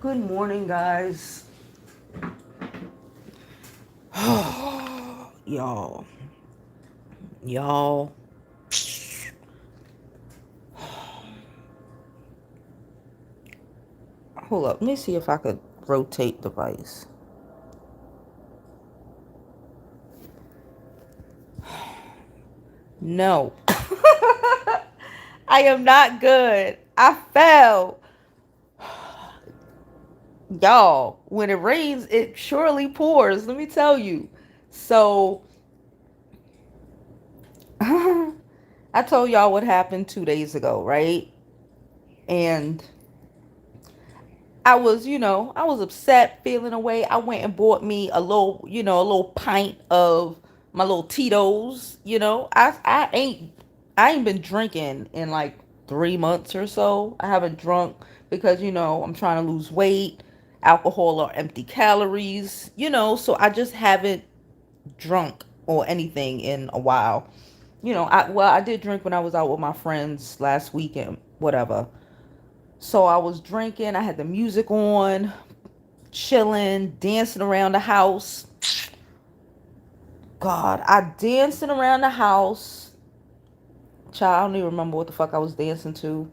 Good morning, guys. y'all, y'all. Hold up. Let me see if I could rotate device. No, I am not good. I fell. Y'all, when it rains, it surely pours. Let me tell you. So, I told y'all what happened 2 days ago, right? And I was upset, feeling away. I went and bought me a little pint of my little Tito's. I ain't been drinking in like 3 months or so. I haven't drunk because I'm trying to lose weight. Alcohol or empty calories, so I just haven't drunk or anything in a while. I did drink when I was out with my friends last weekend, whatever. So I was drinking, I had the music on, chilling, dancing around the house. God, I dancing around the house. Child, I don't even remember what the fuck I was dancing to.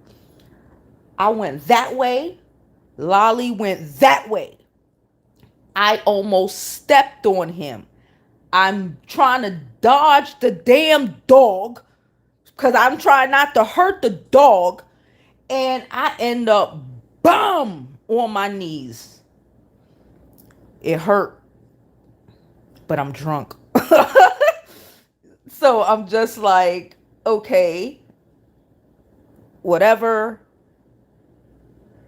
I went that way. Lolly went that way. I almost stepped on him. I'm trying to dodge the damn dog because I'm trying not to hurt the dog. And I end up, bum, on my knees. It hurt, but I'm drunk. So I'm just like, okay, whatever.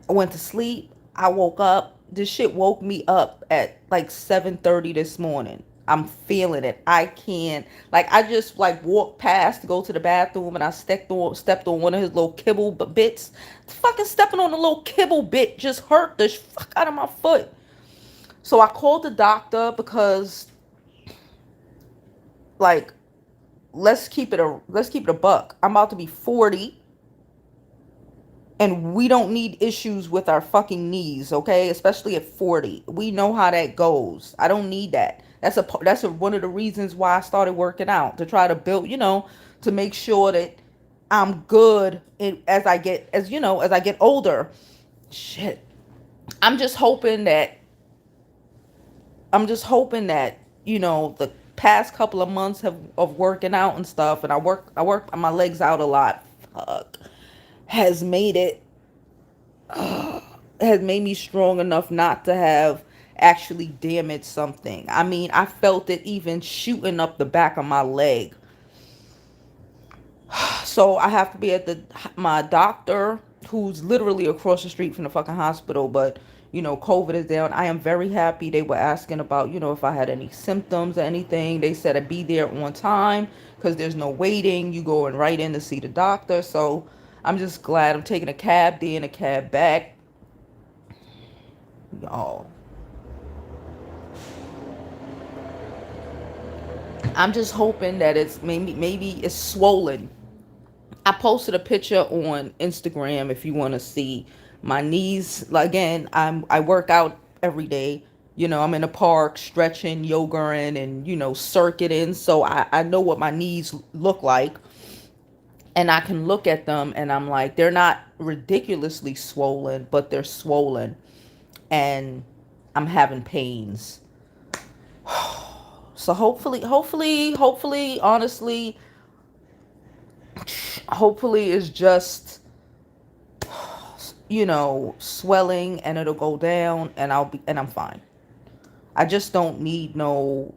I went to sleep. I woke up. This shit woke me up at like 7:30 this morning. I'm feeling it. I can't. Like, I just like walked past to go to the bathroom and I stepped on one of his little kibble bits. Fucking stepping on a little kibble bit just hurt the fuck out of my foot. So I called the doctor because, like, let's keep it a buck. I'm about to be 40 and we don't need issues with our fucking knees, okay? Especially at 40. We know how that goes. I don't need that. That's one of the reasons why I started working out, to try to build, to make sure that I'm good as I get older. Shit. I'm just hoping that the past couple of months of working out and stuff, and I work my legs out a lot. Fuck, has made it has made me strong enough not to have actually damaged something. I mean, I felt it even shooting up the back of my leg. So I have to be at my doctor, who's literally across the street from the fucking hospital, but COVID is down. I am very happy. They were asking about, if I had any symptoms or anything. They said I'd be there on time because there's no waiting. You going right in to see the doctor. So I'm just glad. I'm taking a cab there and a cab back. Y'all, I'm just hoping that maybe it's swollen. I posted a picture on Instagram if you want to see my knees. Again, I work out every day. I'm in the park stretching, yogaing, and circuiting. So I know what my knees look like, and I can look at them and I'm like, they're not ridiculously swollen, but they're swollen, and I'm having pains. So hopefully, honestly, hopefully it's just swelling and it'll go down and I'm fine. I just don't need no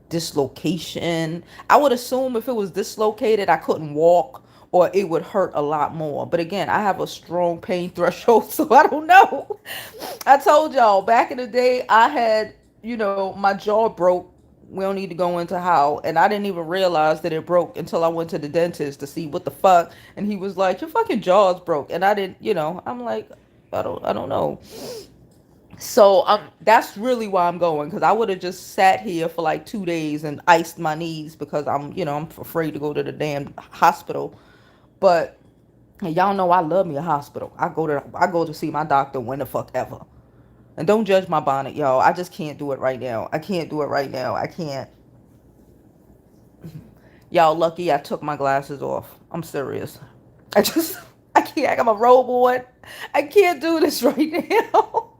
dislocation. I would assume if it was dislocated, I couldn't walk or it would hurt a lot more. But again, I have a strong pain threshold, so I don't know. I told y'all back in the day, I had, my jaw broke. We don't need to go into how. And I didn't even realize that it broke until I went to the dentist to see what the fuck. And he was like, your fucking jaw's broke. And I didn't, I'm like, I don't know. So that's really why I'm going, because I would have just sat here for like 2 days and iced my knees because I'm afraid to go to the damn hospital. But And y'all know I love me a hospital. I go to see my doctor when the fuck ever. And don't judge my bonnet, y'all. I just can't do it right now. I can't do it right now. I can't. Y'all lucky I took my glasses off. I'm serious. I just I can't. I got my robe on. I can't do this right now.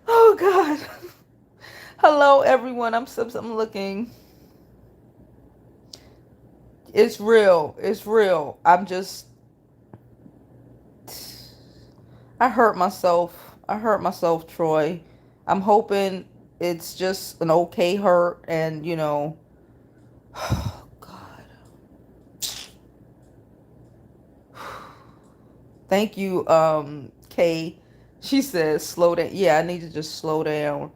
Oh God. Hello everyone. I'm looking. It's real. It's real. I hurt myself. I hurt myself, Troy. I'm hoping it's just an okay hurt and oh God. Thank you, Kay. She says slow down. Yeah, I need to just slow down.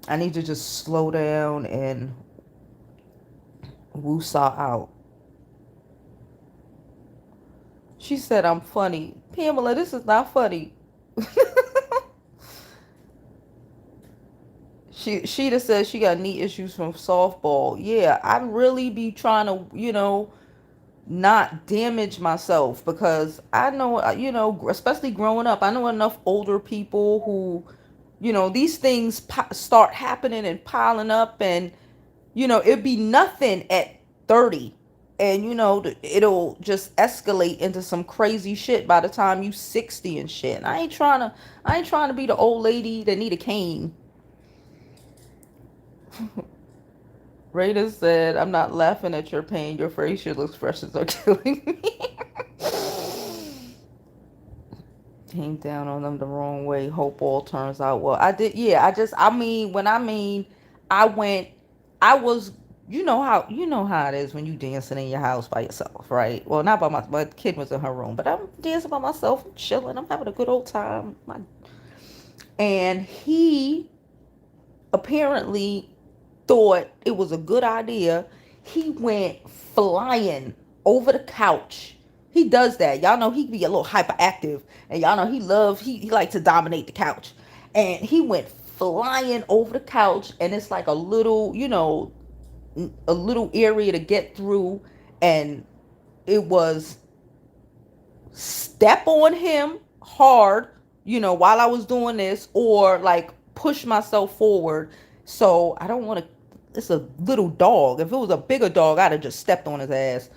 I need to just slow down and woosah out. She said I'm funny. Pamela, this is not funny. Sheeta says she got knee issues from softball. Yeah, I really be trying to, not damage myself because I know, especially growing up, I know enough older people who, these things start happening and piling up, and it'd be nothing at 30, and it'll just escalate into some crazy shit by the time you 60 and shit. And I ain't trying to be the old lady that need a cane. Rita said, I'm not laughing at your pain. Your facial expressions are killing me. Came down on them the wrong way. Hope all turns out well. I did, yeah. I went, I was, you know how it is when you dancing in your house by yourself, right? Well, not by my kid was in her room, but I'm dancing by myself, I'm chilling, I'm having a good old time. And he apparently thought it was a good idea. He went flying over the couch. He does that. Y'all know he be a little hyperactive, and y'all know he likes to dominate the couch. And he went flying over the couch, and it's like a little area to get through, and it was step on him hard, while I was doing this, or like push myself forward. So I don't want to. It's a little dog. If it was a bigger dog, I'd have just stepped on his ass.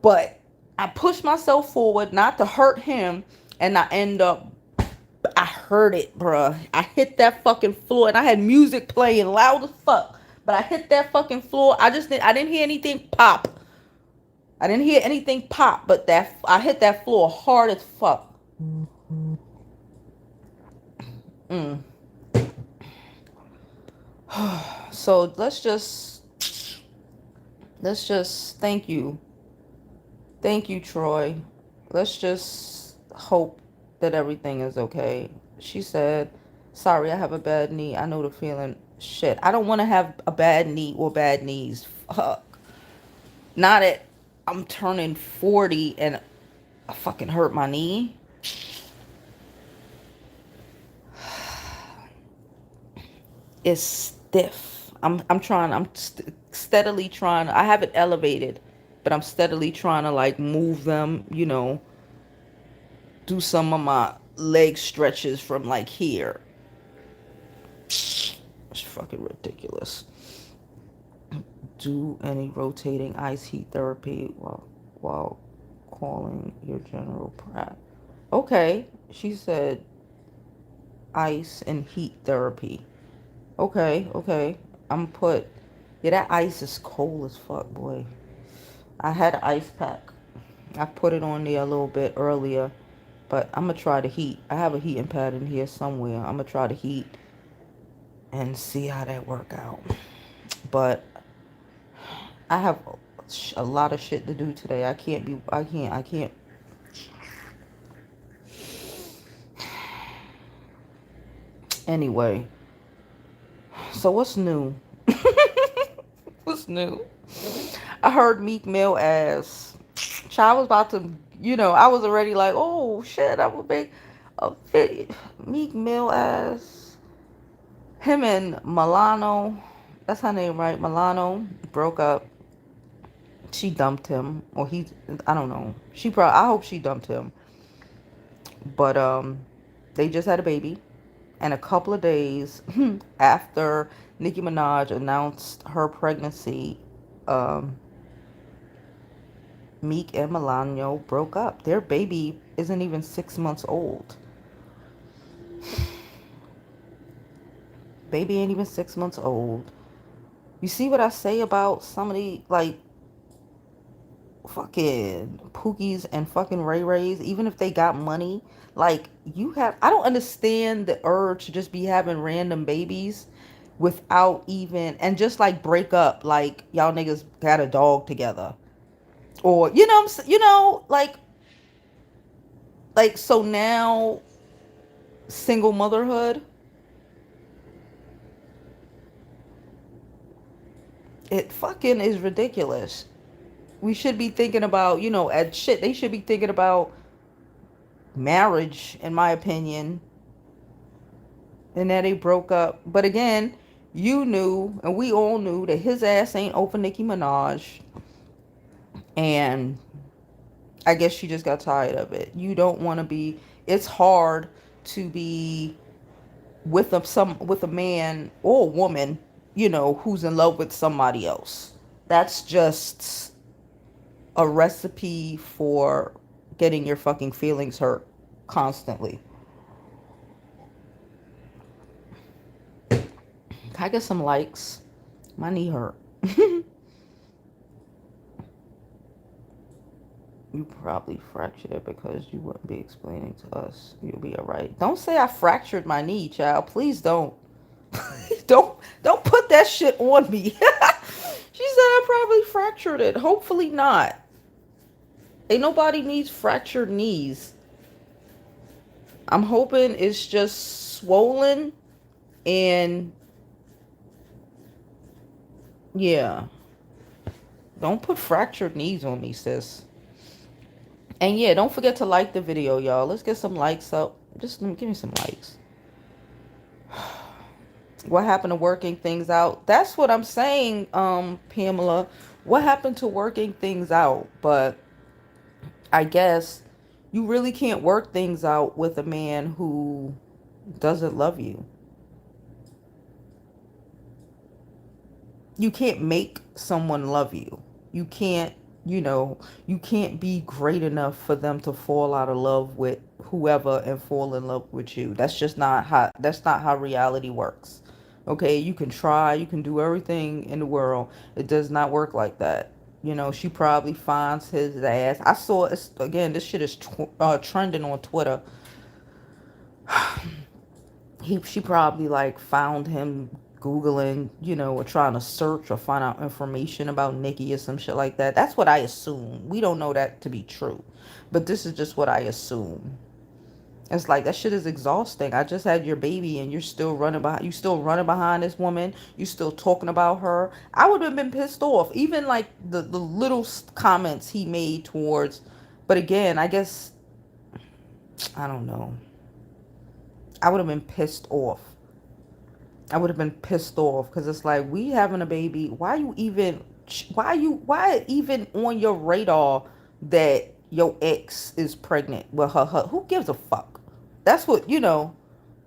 But I pushed myself forward not to hurt him, and I end up. I heard it, bruh. I hit that fucking floor, and I had music playing loud as fuck. But I hit that fucking floor. I didn't hear anything pop. I didn't hear anything pop, but that I hit that floor hard as fuck. Mm. So let's just thank you, Troy. Let's just hope that everything is okay. She said, sorry, I have a bad knee. I know the feeling. Shit, I don't want to have a bad knee or bad knees. Fuck. Not at I'm turning 40 and I fucking hurt my knee. It's stiff. I'm steadily trying. I have it elevated, but I'm steadily trying to like move them, do some of my leg stretches from like here. It's fucking ridiculous. Do any rotating ice heat therapy while calling your general prac. Okay, she said ice and heat therapy. Okay. Yeah, that ice is cold as fuck, boy. I had an ice pack. I put it on there a little bit earlier, but I'm gonna try the heat. I have a heating pad in here somewhere. I'm gonna try the heat and see how that work out. But I have a lot of shit to do today. I can't. Anyway, so what's new? What's new? I heard Meek Mill ass. Child was about to, I was already like, oh shit, I would make a video. Meek Mill ass. Him and Milano, that's her name, right? Milano broke up. She dumped him, or he, I don't know. She probably, I hope she dumped him. But they just had a baby, and a couple of days after Nicki Minaj announced her pregnancy, um, Meek and Milano broke up. Their baby isn't even 6 months old. Baby ain't even 6 months old. You see what I say about some of the, like, fucking Pookies and fucking Ray Rays, even if they got money, like, you have, I don't understand the urge to just be having random babies without even, and just like break up, like y'all niggas got a dog together, or like, so now single motherhood, it fucking is ridiculous. We should be thinking about, at shit, they should be thinking about marriage, in my opinion. And that they broke up. But again, you knew, and we all knew, that his ass ain't open Nicki Minaj. And I guess she just got tired of it. You don't want to be, it's hard to be with a man or a woman, who's in love with somebody else. That's just a recipe for getting your fucking feelings hurt constantly. Can I get some likes? My knee hurt. You probably fractured it because you wouldn't be explaining to us. You'll be all right. Don't say I fractured my knee, child. Please don't. don't put that shit on me. She said I probably fractured it. Hopefully not. Ain't nobody needs fractured knees. I'm hoping it's just swollen and yeah. Don't put fractured knees on me, sis. And yeah, don't forget to like the video, y'all. Let's get some likes up. Just give me some likes. What happened to working things out? That's what I'm saying, Pamela. What happened to working things out? But I guess you really can't work things out with a man who doesn't love you. You can't make someone love you. You can't, you can't be great enough for them to fall out of love with whoever and fall in love with you. That's not how reality works. Okay, you can try, you can do everything in the world. It does not work like that. She probably finds his ass. I saw it again. This shit is trending on Twitter. She probably like found him Googling, or trying to search or find out information about Nikki or some shit like that. That's what I assume. We don't know that to be true, but this is just what I assume. It's like, that shit is exhausting. I just had your baby and you still running behind this woman. You still talking about her. I would have been pissed off. Even like the little comments he made towards, but again, I guess, I don't know. I would have been pissed off. I would have been pissed off because it's like, we having a baby. Why even on your radar that your ex is pregnant with her? Who gives a fuck? That's what,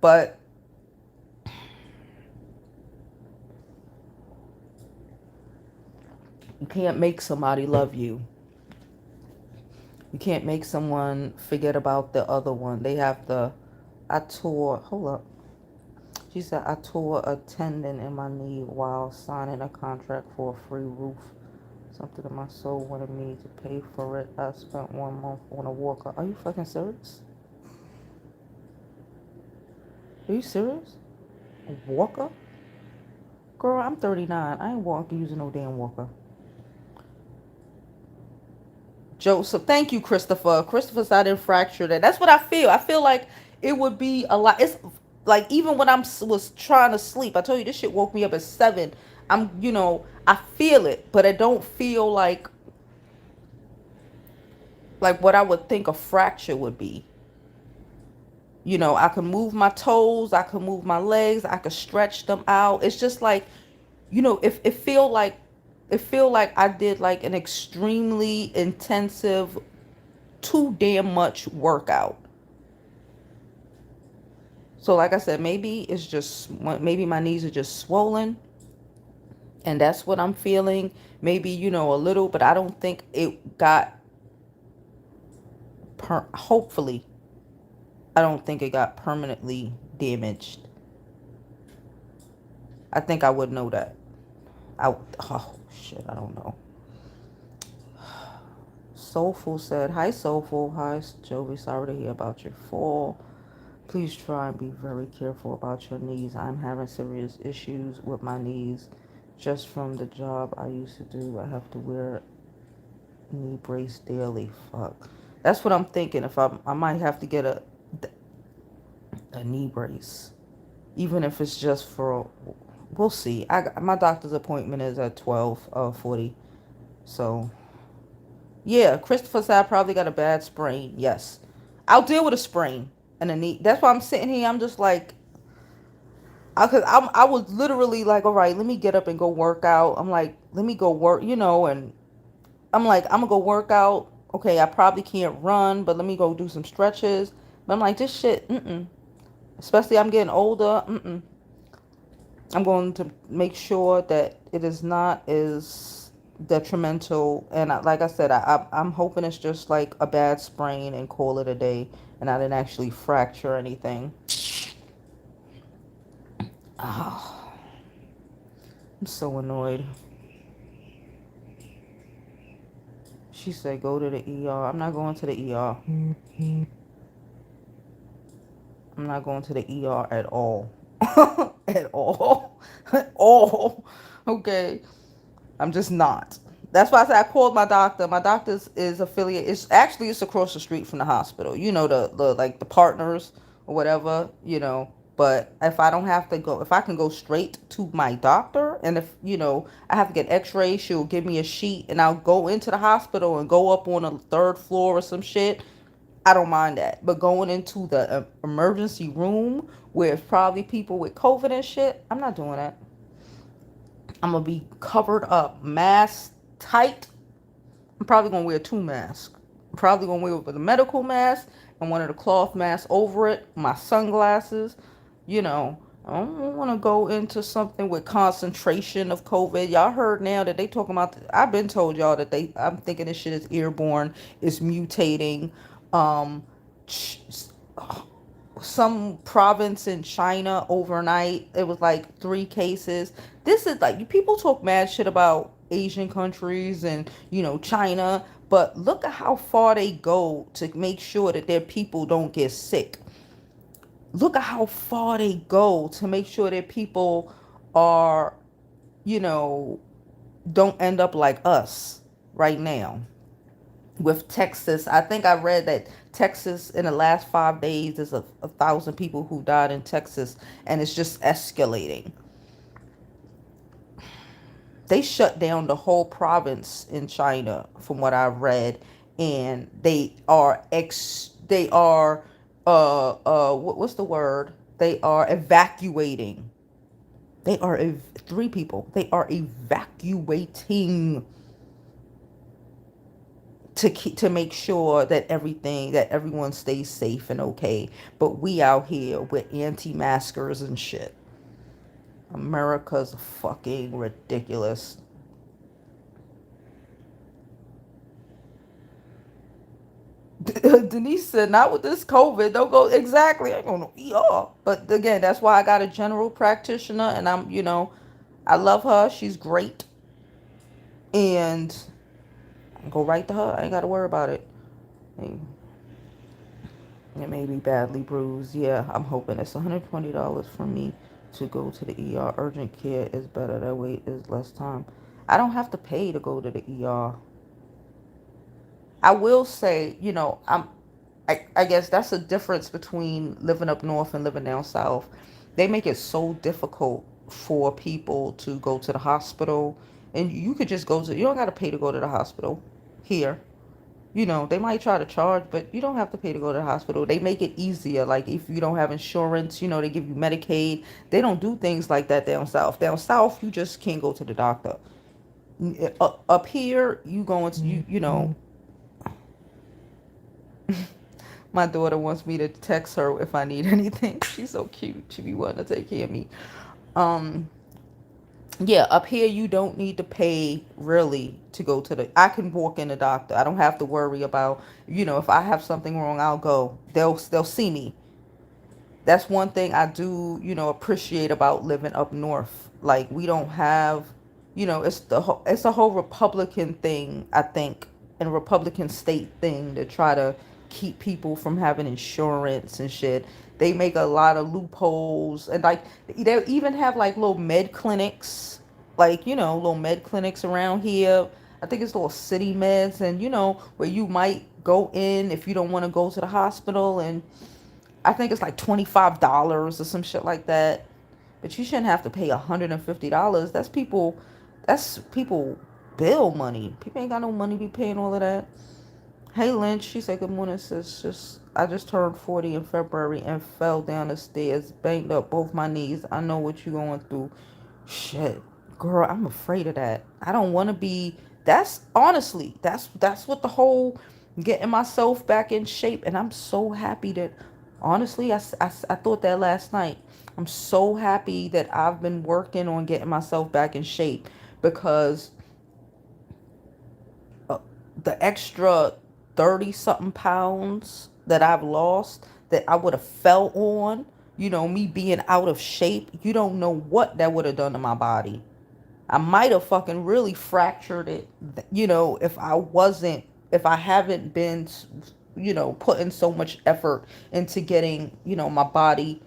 but you can't make somebody love you. You can't make someone forget about the other one. Hold up. She said, I tore a tendon in my knee while signing a contract for a free roof. Something in my soul wanted me to pay for it. I spent 1 month on a walker. Are you fucking serious? Are you serious? A walker? Girl, I'm 39. I ain't using no damn walker. Joseph, thank you, Christopher. Christopher said I didn't fracture that. That's what I feel. I feel like it would be a lot. It's like, even when was trying to sleep, I told you this shit woke me up at 7. I feel it, but I don't feel like what I would think a fracture would be. I can move my toes, I can move my legs, I can stretch them out. It's just like, if it feel like It feel like I did like an extremely intensive, too damn much workout. So like I said, maybe it's just, maybe my knees are just swollen, and that's what I'm feeling. Maybe, a little, but I don't think it got hopefully I don't think it got permanently damaged. I think I would know that. Oh shit, I don't know. Soulful said, "Hi Soulful, hi Jovi. Sorry to hear about your fall. Please try and be very careful about your knees. I'm having serious issues with my knees. Just from the job I used to do, I have to wear knee brace daily. Fuck. That's what I'm thinking. If I might have to get a knee brace, even if it's just for. We'll see. My doctor's appointment is at 12:40. So yeah, Christopher said I probably got a bad sprain. Yes, I'll deal with a sprain and a knee. That's why I'm sitting here. I'm just like, I was literally like, all right, let me get up and go work out. I'm like, let me go work, and I'm like, I'm gonna go work out. Okay, I probably can't run, but let me go do some stretches. But I'm like, this shit, especially I'm getting older. I'm going to make sure that it is not as detrimental. And like I said, I'm hoping it's just like a bad sprain and call it a day, and I didn't actually fracture anything. Oh, I'm so annoyed. She said, go to the ER. I'm not going to the ER. I'm not going to the ER at all. At all. At all. Okay. I'm just not. That's why I said I called my doctor. My doctor's is affiliate. It's across the street from the hospital. The like the partners or whatever. But if I don't have to go, if I can go straight to my doctor, and if I have to get X-rays, she'll give me a sheet, and I'll go into the hospital and go up on a third floor or some shit. I don't mind that. But going into the emergency room where it's probably people with COVID and shit, I'm not doing that. I'm gonna be covered up, mask tight. I'm probably gonna wear two masks. I'm probably gonna wear with a medical mask and one of the cloth masks over it. My sunglasses. I don't want to go into something with concentration of COVID. Y'all heard now that they talking about. I've been told y'all that they. I'm thinking this shit is airborne. It's mutating. Um, some province in China overnight. It was like 3 cases. This is like people talk mad shit about Asian countries and China, but look at how far they go to make sure that their people don't get sick. Look at how far they go to make sure that people are, you know, don't end up like us right now with Texas. I think I read that Texas in the last 5 days there's a 1,000 people who died in Texas, and it's just escalating. They shut down the whole province in China, from what I've read, and what's the word? They are evacuating. They are 3 people. They are evacuating to make sure that everyone stays safe and okay. But we out here with anti-maskers and shit. America's fucking ridiculous. Denise said, not with this COVID. Don't go. Exactly. I don't know. ER. But again, that's why I got a general practitioner, and I love her. She's great. And go right to her. I ain't got to worry about it. It may be badly bruised. Yeah, I'm hoping it's $120 for me to go to the ER. Urgent care is better. That way is less time. I don't have to pay to go to the ER. I will say, I guess that's a difference between living up north and living down south. They make it so difficult for people to go to the hospital, and you could just you don't got to pay to go to the hospital here. They might try to charge, but you don't have to pay to go to the hospital. They make it easier. Like if you don't have insurance, they give you Medicaid. They don't do things like that down south. Down south, you just can't go to the doctor. Up here, you going to you know. My daughter wants me to text her if I need anything. She's so cute. She be wanting to take care of me. Um, yeah, up here you don't need to pay really to go to the. I can walk in the doctor. I don't have to worry about, if I have something wrong, I'll go. They'll see me. That's one thing I do, appreciate about living up north. Like we don't have, it's a whole Republican thing, I think, and Republican state thing to try to keep people from having insurance and shit. They make a lot of loopholes, and like they even have like little med clinics, like little med clinics around here. I think it's little city meds, and where you might go in if you don't want to go to the hospital, and I think it's like $25 or some shit like that. But you shouldn't have to pay $150. That's people bill money. People ain't got no money to be paying all of that. Hey Lynch, she said good morning, sis. I just turned 40 in February and fell down the stairs, banged up both my knees. I know what you going through. Shit. Girl, I'm afraid of that. I don't want to be. That's honestly, that's what the whole getting myself back in shape. And I'm so happy that, honestly, I thought that last night. I'm so happy that I've been working on getting myself back in shape, because uh, the extra 30 something pounds that I've lost, that I would have fell on, me being out of shape, you don't know what that would have done to my body. I might have fucking really fractured it, if I haven't been, putting so much effort into getting, my body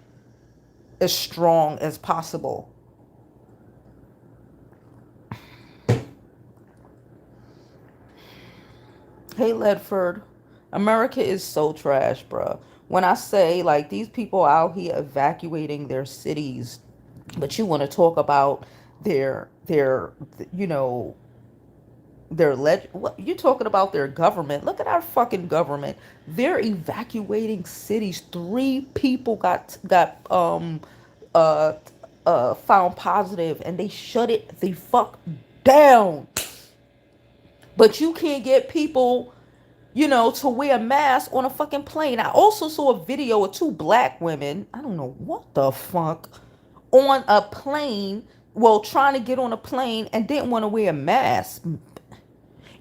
as strong as possible. Hey, Ledford, America is so trash, bruh. When I say, like, these people out here evacuating their cities, but you want to talk about their, you know, what you talking about their government? Look at our fucking government. They're evacuating cities. 3 people uh found positive, and they shut it the fuck down. But you can't get people, to wear masks on a fucking plane. I also saw a video of 2 black women. I don't know what the fuck, on a plane. Well, trying to get on a plane and didn't want to wear a mask.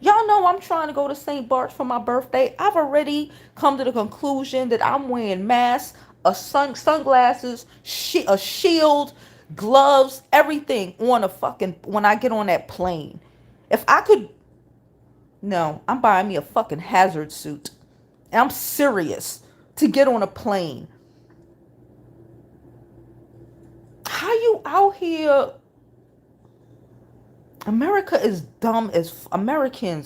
Y'all know I'm trying to go to St. Bart's for my birthday. I've already come to the conclusion that I'm wearing masks, sunglasses, a shield, gloves, everything on a fucking when I get on that plane. If I could, no, I'm buying me a fucking hazard suit. And I'm serious, to get on a plane. How you out here? Americans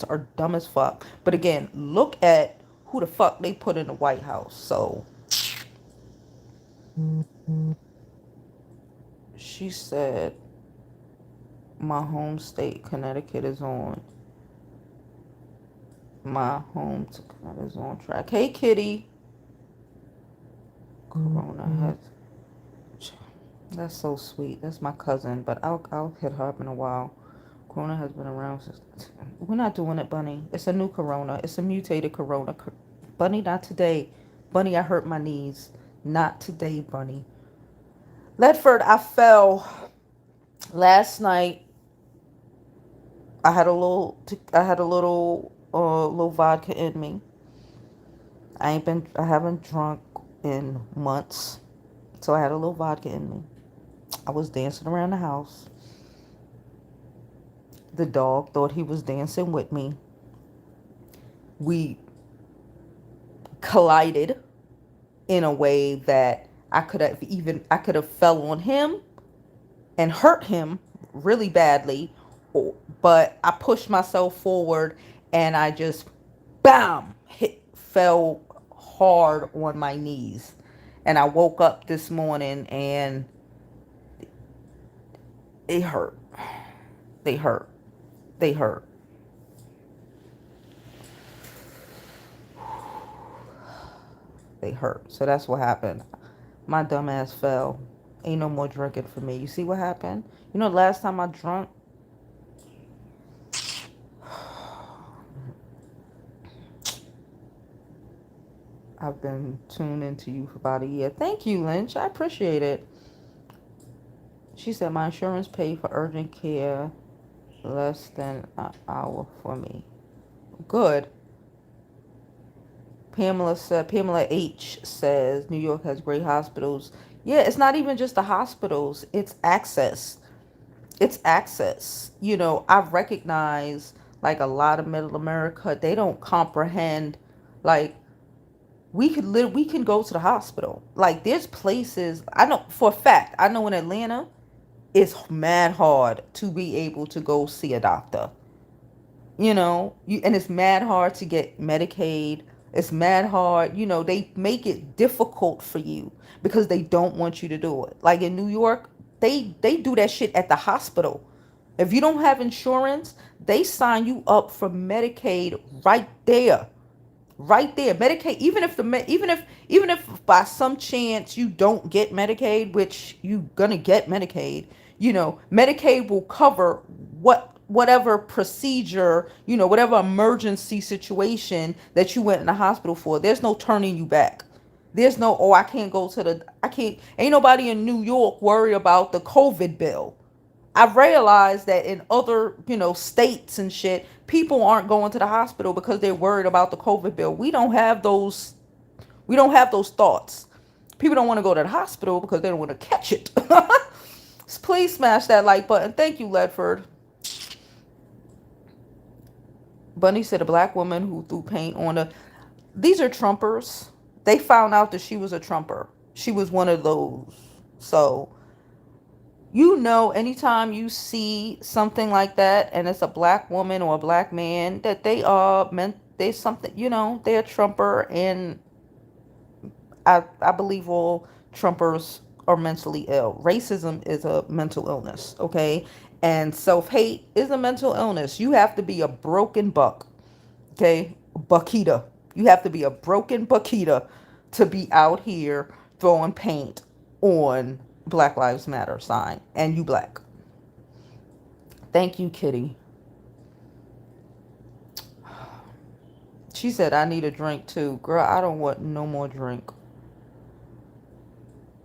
are dumb as fuck. But again, look at who the fuck they put in the White House. So she said, my home state, Connecticut, is on. My home to Connecticut is on track. Hey, Kitty. Corona has. That's so sweet. That's my cousin, but I'll hit her up in a while. Corona has been around since. We're not doing it, Bunny. It's a new Corona. It's a mutated Corona. Bunny, not today. Bunny, I hurt my knees. Not today, Bunny. Ledford, I fell last night. I had a little vodka in me. I haven't drunk in months, so I had a little vodka in me. I was dancing around the house. The dog thought he was dancing with me. We collided in a way that I could have fell on him and hurt him really badly, but I pushed myself forward and I just bam fell hard on my knees. And I woke up this morning and it hurt. They hurt. They hurt. They hurt. So that's what happened. My dumb ass fell. Ain't no more drinking for me. You see what happened? The last time I drunk, I've been tuned into you for about a year. Thank you, Lynch. I appreciate it. She said, my insurance paid for urgent care less than an hour for me. Good. Pamela H says, New York has great hospitals. Yeah, it's not even just the hospitals, it's access. It's access. I recognize like a lot of middle America, they don't comprehend like we can go to the hospital. Like there's places I know for a fact. I know in Atlanta, it's mad hard to be able to go see a doctor. And it's mad hard to get Medicaid. It's mad hard. They make it difficult for you because they don't want you to do it. Like in New York, they do that shit at the hospital. If you don't have insurance, they sign you up for Medicaid right there. Right there. Medicaid, even if by some chance you don't get Medicaid, which you gonna get Medicaid, Medicaid will cover whatever procedure, whatever emergency situation that you went in the hospital for. There's no turning you back. There's no, oh, I can't, ain't nobody in New York worry about the COVID bill. I've realized that in other, states and shit, people aren't going to the hospital because they're worried about the COVID bill. We don't have those thoughts. People don't want to go to the hospital because they don't want to catch it. Please smash that like button. Thank you, Ledford. Bunny said a black woman who threw paint on a. These are Trumpers. They found out that she was a Trumper. She was one of those. So, anytime you see something like that and it's a black woman or a black man, that they are meant, there's something, they're a Trumper. And I believe all Trumpers are mentally ill. Racism is a mental illness, okay? And self-hate is a mental illness. You have to be a broken buck, okay? Buckita. You have to be a broken buckita to be out here throwing paint on Black Lives Matter sign. And you black. Thank you, Kitty. She said, I need a drink too. Girl, I don't want no more drink.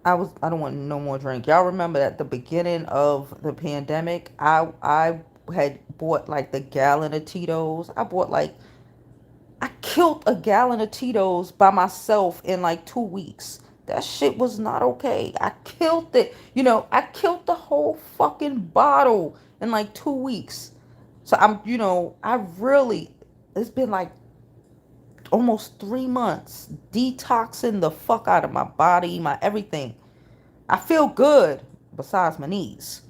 I don't want no more drink. Y'all remember at the beginning of the pandemic, I had bought like the gallon of Tito's. I killed a gallon of Tito's by myself in like 2 weeks. That shit was not okay. I killed it. I killed the whole fucking bottle in like 2 weeks. So it's been like almost 3 months detoxing the fuck out of my body, my everything. I feel good besides my knees.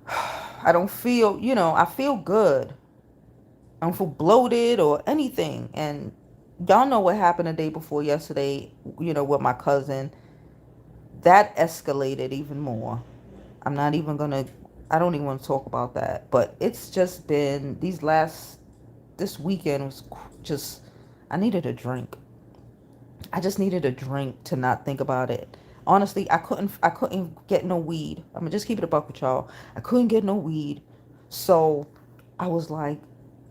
I don't feel, I feel good. I don't feel bloated or anything. And y'all know what happened the day before yesterday, with my cousin. That escalated even more. I'm not even going to, I don't even want to talk about that. But it's just been, this weekend was just, I needed a drink. I just needed a drink to not think about it. Honestly, I couldn't get no weed. I'm gonna just keep it a buck with y'all. I couldn't get no weed. So I was like,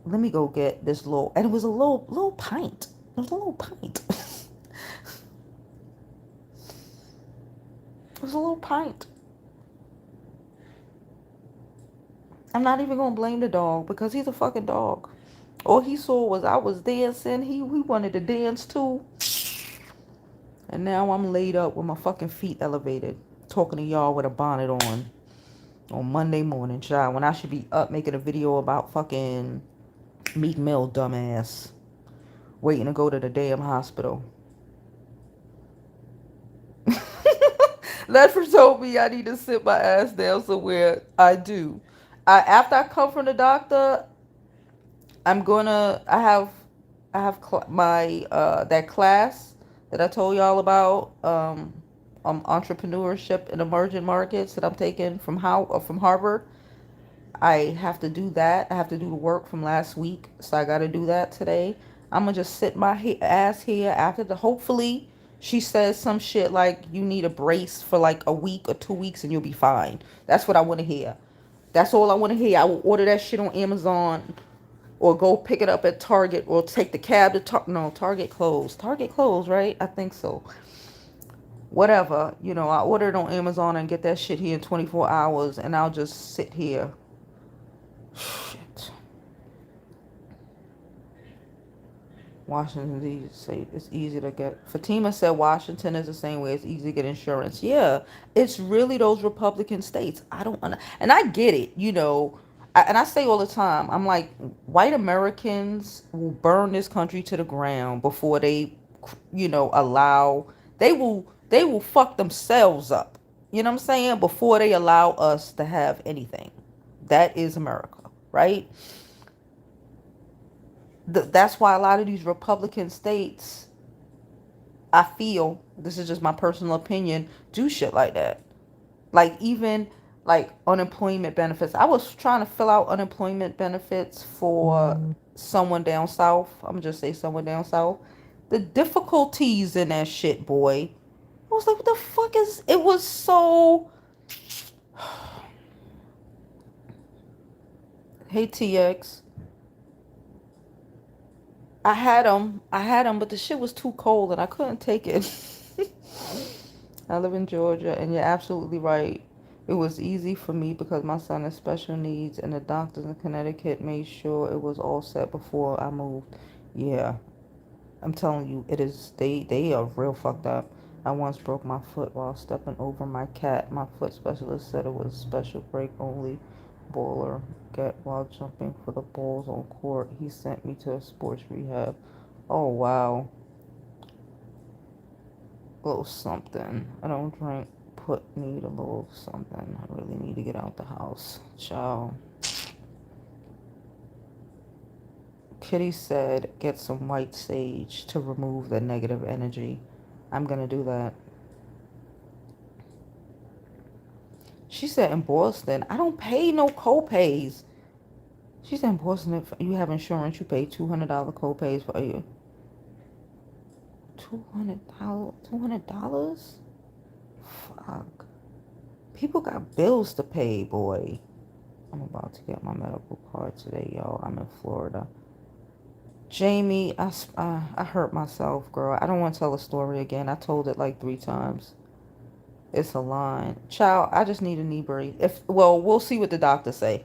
let me go get this little, and it was a little pint. It was a little pint. It was a little pint. I'm not even gonna blame the dog because he's a fucking dog. All he saw was I was dancing. He wanted to dance too. And now I'm laid up with my fucking feet elevated, talking to y'all with a bonnet on Monday morning, child, when I should be up making a video about fucking Meek Mill, dumbass, waiting to go to the damn hospital. Ledford told me I need to sit my ass down somewhere. I do. After I come from the doctor, my that class that I told y'all about, entrepreneurship in emerging markets that I'm taking from Harvard. I have to do that. I have to do the work from last week, so I got to do that today. I'm gonna just sit my ass here after hopefully she says some shit like you need a brace for like a week or 2 weeks and you'll be fine. That's what I want to hear. That's all I want to hear. I will order that shit on Amazon or go pick it up at Target, or take the cab to no, Target closed. Target closed, right? I think so. Whatever, I order it on Amazon and get that shit here in 24 hours, and I'll just sit here. Shit. Washington D.C. say it's easy to get. Fatima said Washington is the same way. It's easy to get insurance. Yeah, it's really those Republican states. I don't, and I get it. And I say all the time, I'm like, white Americans will burn this country to the ground before they, allow. They will fuck themselves up. You know what I'm saying? Before they allow us to have anything. That is America, right? That's why a lot of these Republican states, I feel, this is just my personal opinion, do shit like that. Like, even like unemployment benefits. I was trying to fill out unemployment benefits for someone down south. I'm gonna just say someone down south. The difficulties in that shit, boy. I was like, what the fuck is it? Was so. Hey, TX. I had them, but the shit was too cold and I couldn't take it. I live in Georgia, and you're absolutely right. It was easy for me because my son has special needs, and the doctors in Connecticut made sure it was all set before I moved. Yeah, I'm telling you, it is. They are real fucked up. I once broke my foot while stepping over my cat. My foot specialist said it was special break only baller get while jumping for the balls on court. He sent me to a sports rehab. Oh wow. A little something. I don't drink. Need a little something. I really need to get out the house. Ciao. Kitty said get some white sage to remove the negative energy. I'm gonna do that. She said in Boston, I don't pay no co-pays. She said in Boston, if you have insurance, you pay $200 co-pays for you. $200? Fuck. People got bills to pay, boy. I'm about to get my medical card today, y'all. I'm in Florida. Jamie, I hurt myself, girl. I don't want to tell the story again. I told it like 3 times. It's a line. Child, I just need a knee brace. We'll see what the doctor say.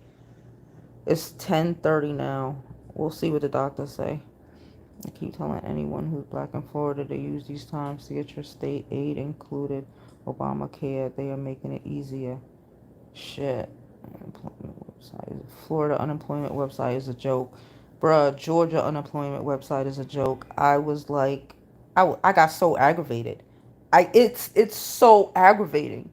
It's 10:30 now. We'll see what the doctor say. I keep telling anyone who's black in Florida to use these times to get your state aid included. Obamacare, they are making it easier. Shit. Unemployment website. Florida unemployment website is a joke. Bruh, Georgia unemployment website is a joke. I was like, I got so aggravated. It's so aggravating.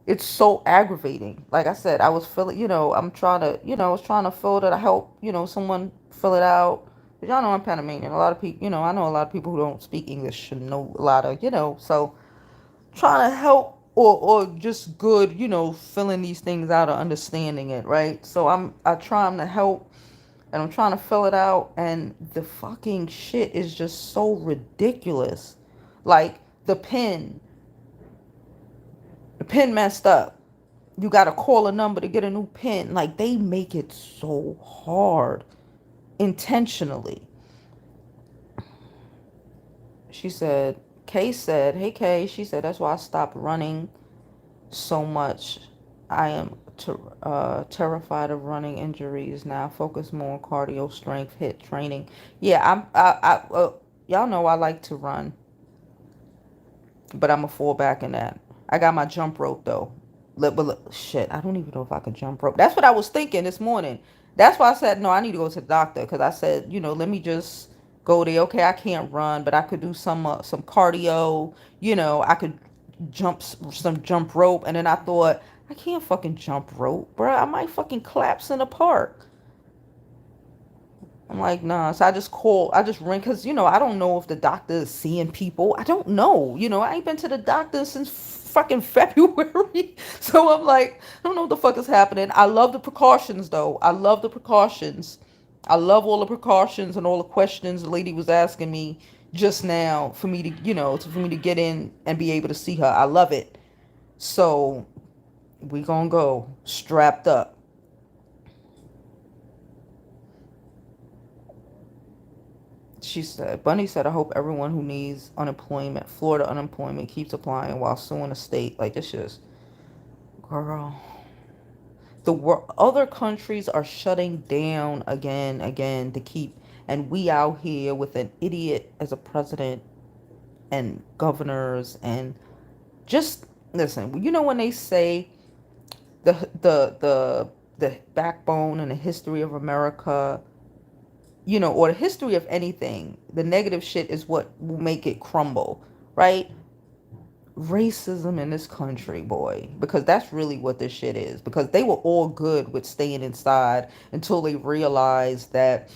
It's so aggravating. Like I said, I was feeling, I'm trying to, I was trying to fill it. I help, someone fill it out. But y'all know I'm Panamanian. A lot of people, I know a lot of people who don't speak English and know a lot of, so trying to help or just good, filling these things out or understanding it, right? So I trying to help, and I'm trying to fill it out, and the fucking shit is just so ridiculous. Like the pen messed up. You gotta call a number to get a new pen. Like, they make it so hard intentionally. She said, Kay said, hey Kay, she said, that's why I stopped running so much. I am terrified of running injuries now. Focus more on cardio, strength, hit training. Yeah, y'all know I like to run, but I'm a fall back in that. I got my jump rope though. But shit, I don't even know if I could jump rope. That's what I was thinking this morning. That's why I said no. I need to go to the doctor because I said, let me just go there. Okay, I can't run, but I could do some cardio. I could some jump rope, and then I thought I can't fucking jump rope, bro. I might fucking collapse in the park. I'm like, nah. So I just ring because, I don't know if the doctor is seeing people. I don't know. I ain't been to the doctor since fucking February. So I'm like, I don't know what the fuck is happening. I love the precautions though. I love the precautions. I love all the precautions and all the questions the lady was asking me just now for me to, for me to get in and be able to see her. I love it. So we gonna go strapped up. She said, Bunny said, I hope everyone who needs unemployment, Florida unemployment, keeps applying while suing the state. Like, this is, girl. Other countries are shutting down again to keep, and we out here with an idiot as a president and governors and just listen. You know when they say the the the the backbone and the history of America, or the history of anything, the negative shit is what will make it crumble, right? Racism in this country, boy, because that's really what this shit is. Because they were all good with staying inside until they realized that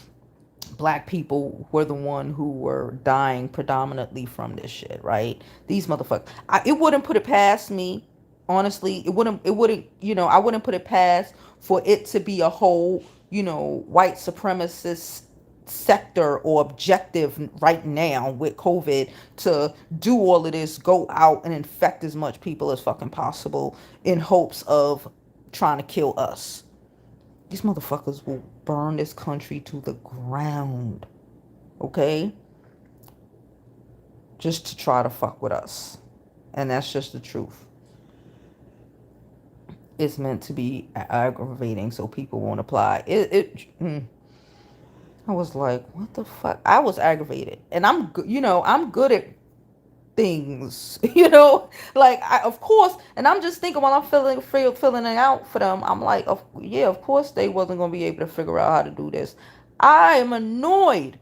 black people were the one who were dying predominantly from this shit, right? These motherfuckers. It wouldn't put it past me, honestly. I wouldn't put it past for it to be a whole, white supremacist sector or objective right now with COVID to do all of this, go out and infect as much people as fucking possible in hopes of trying to kill us. These motherfuckers will burn this country to the ground, okay? Just to try to fuck with us. And that's just the truth. It's meant to be aggravating so people won't apply. I was like, what the fuck? I was aggravated. And I'm good at things, like of course, and I'm just thinking while I'm filling it out for them, I'm like, yeah, of course they wasn't gonna be able to figure out how to do this. I am annoyed.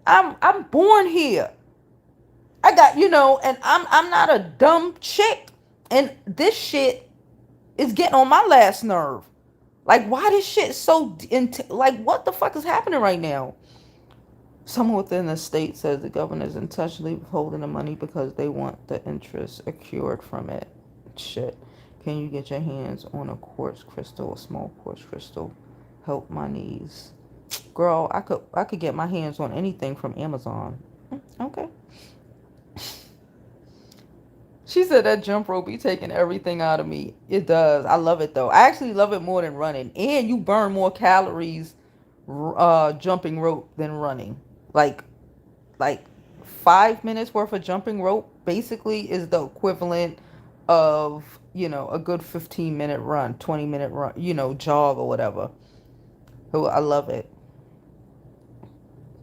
I'm born here. I got, and I'm not a dumb chick, and this shit is getting on my last nerve. Like, why this shit so like, what the fuck is happening right now? Someone within the state says the governor is intentionally withholding the money because they want the interest accrued from it. Shit. Can you get your hands on a quartz crystal, a small quartz crystal? Help my knees. Girl, I could get my hands on anything from Amazon. Okay. She said that jump rope be taking everything out of me. It does. I love it though. I actually love it more than running. And you burn more calories jumping rope than running. Like 5 minutes worth of jumping rope basically is the equivalent of, a good 15-minute run, 20-minute run, jog or whatever. So I love it.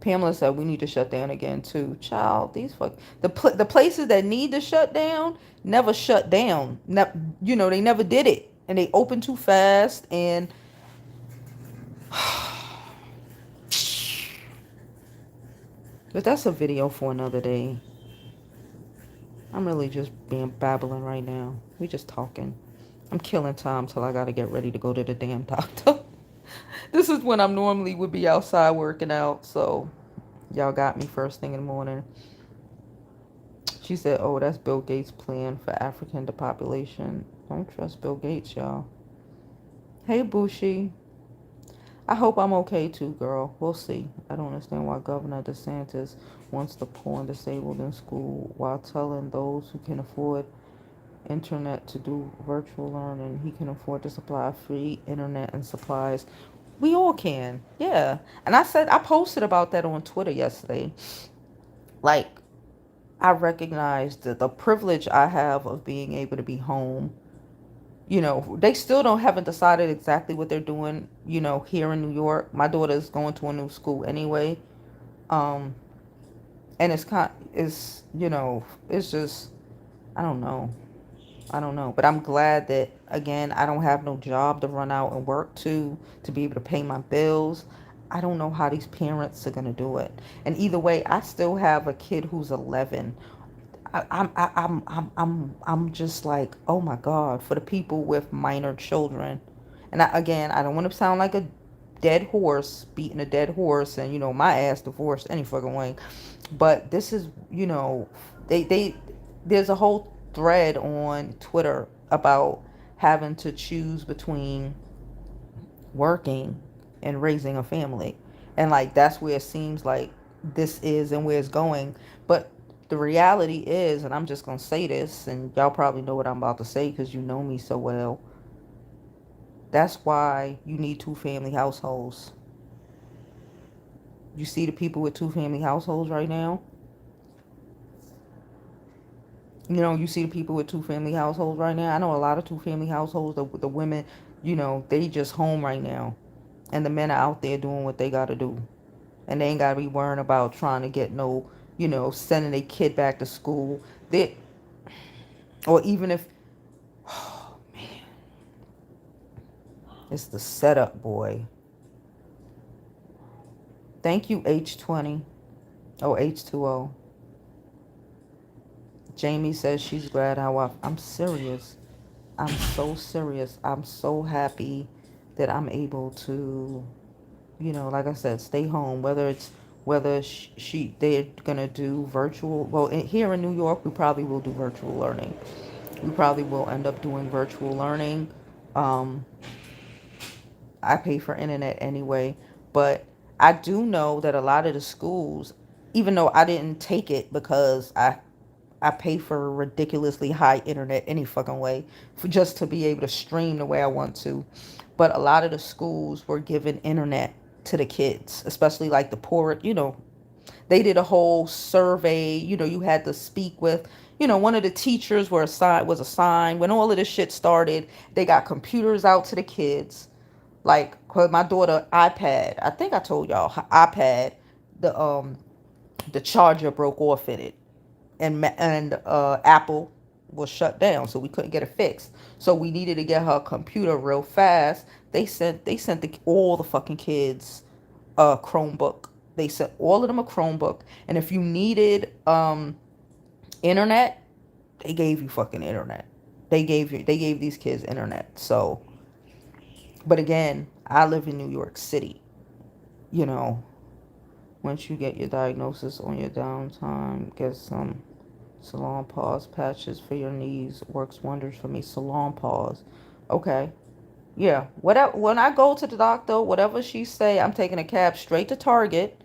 Pamela said we need to shut down again too. Child, the places that need to shut down never shut down. They never did it, and they opened too fast. And but that's a video for another day. I'm really just being babbling right now. We just talking. I'm killing time till I gotta get ready to go to the damn doctor. This is when I'm normally would be outside working out, so y'all got me first thing in the morning. She said, oh, that's Bill Gates' plan for African depopulation. Don't trust Bill Gates, y'all. Hey, Bushi. I hope I'm okay too, girl. We'll see. I don't understand why Governor DeSantis wants the poor and disabled in school while telling those who can afford internet to do virtual learning. He can afford to supply free internet and supplies. We all can. Yeah. And I posted about that on Twitter yesterday. Like, I recognize the privilege I have of being able to be home. They still haven't decided exactly what they're doing, here in New York. My daughter's going to a new school anyway. And it's just, I don't know. But I'm glad that, again, I don't have no job to run out and work to be able to pay my bills. I don't know how these parents are going to do it. And either way, I still have a kid who's 11. I'm just like, oh my God, for the people with minor children. And I don't want to sound like a dead horse, beating a dead horse, and my ass divorced any fucking way. But this is, they there's a whole thread on Twitter about having to choose between working and raising a family. And like that's where it seems like this is and where it's going. But the reality is, and I'm just going to say this, and y'all probably know what I'm about to say because you know me so well. That's why you need two family households. You see the people with two family households right now. You see the people with two family households right now. I know a lot of two family households. The women, they just home right now, and the men are out there doing what they got to do, and they ain't got to be worrying about trying to get no, sending a kid back to school. They, or even if, oh man, it's the setup, boy. Thank you, H20. Oh, H2O. Jamie says she's glad I'm serious. I'm so serious. I'm so happy that I'm able to, like I said, stay home. Whether they're gonna do virtual. Well, here in New York, we probably will do virtual learning. We probably will end up doing virtual learning. Um, I pay for internet anyway, but I do know that a lot of the schools, even though I didn't take it because I pay for ridiculously high internet any fucking way for just to be able to stream the way I want to. But a lot of the schools were giving internet to the kids, especially like the poor, they did a whole survey, you had to speak with, one of the teachers was assigned when all of this shit started. They got computers out to the kids. Like, cause my daughter iPad, I think I told y'all her iPad, the charger broke off in it, and Apple was shut down, so we couldn't get it fixed. So we needed to get her a computer real fast. They sent all the fucking kids a Chromebook. They sent all of them a Chromebook, and if you needed internet, they gave you fucking internet. They gave these kids internet. So, but again, I live in New York City. You know, once you get your diagnosis on your downtime, get some Salon Pause patches for your knees. Works wonders for me. Salon Pause. Okay. Yeah. Whatever. When I go to the doctor, whatever she say, I'm taking a cab straight to Target.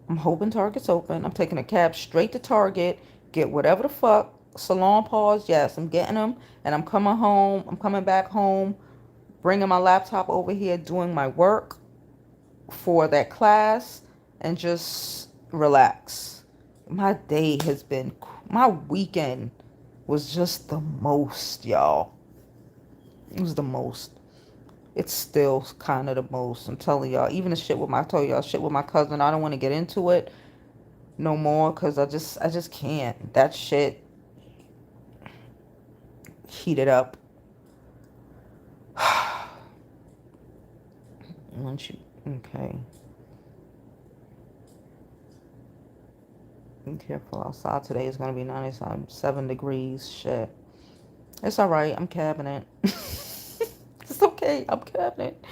I'm hoping Target's open. I'm taking a cab straight to Target. Get whatever the fuck. Salon Pause. Yes, I'm getting them. And I'm coming home. I'm coming back home. Bringing my laptop over here, doing my work for that class, and just relax. My day has been, my weekend was just the most, y'all. It was the most. It's still kind of the most. I'm telling y'all. Even the shit with I told y'all shit with my cousin. I don't want to get into it no more because I just can't. That shit heated up. Once you okay. Be careful outside today. It's gonna be 97 degrees. Shit. It's alright. I'm cabinet. It's okay. I'm cabinet.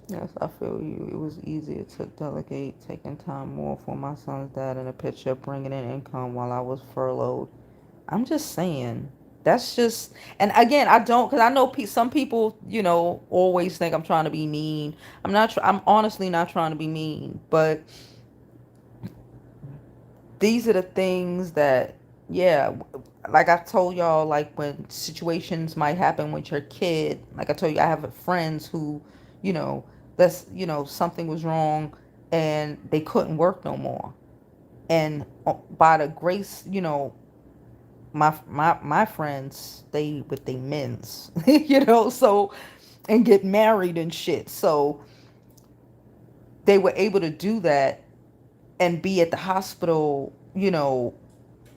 Yes, I feel you. It was easier to delegate, taking time more for my son's dad in a picture, bringing in income while I was furloughed. I'm just saying. That's just, and again, I don't, because I know some people, always think I'm trying to be mean. I'm not, I'm honestly not trying to be mean, but these are the things that, yeah, like I told y'all, like when situations might happen with your kid, like I told you, I have friends who, you know, something was wrong and they couldn't work no more. And by the grace, my friends stay with their men's, so, and get married and shit. So they were able to do that and be at the hospital,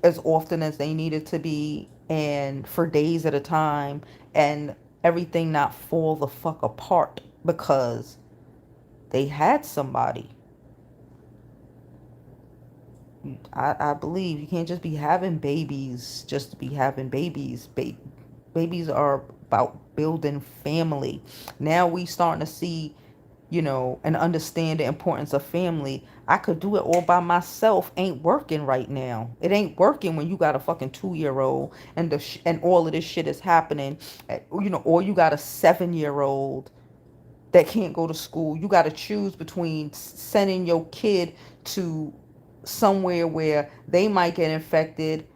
as often as they needed to be and for days at a time, and everything not fall the fuck apart because they had somebody. I believe you can't just be having babies just to be having babies. Babies are about building family. Now we starting to see, and understand the importance of family. I could do it all by myself. Ain't working right now. It ain't working when you got a fucking 2-year old and and all of this shit is happening. Or you got a 7-year old that can't go to school. You got to choose between sending your kid to somewhere where they might get infected,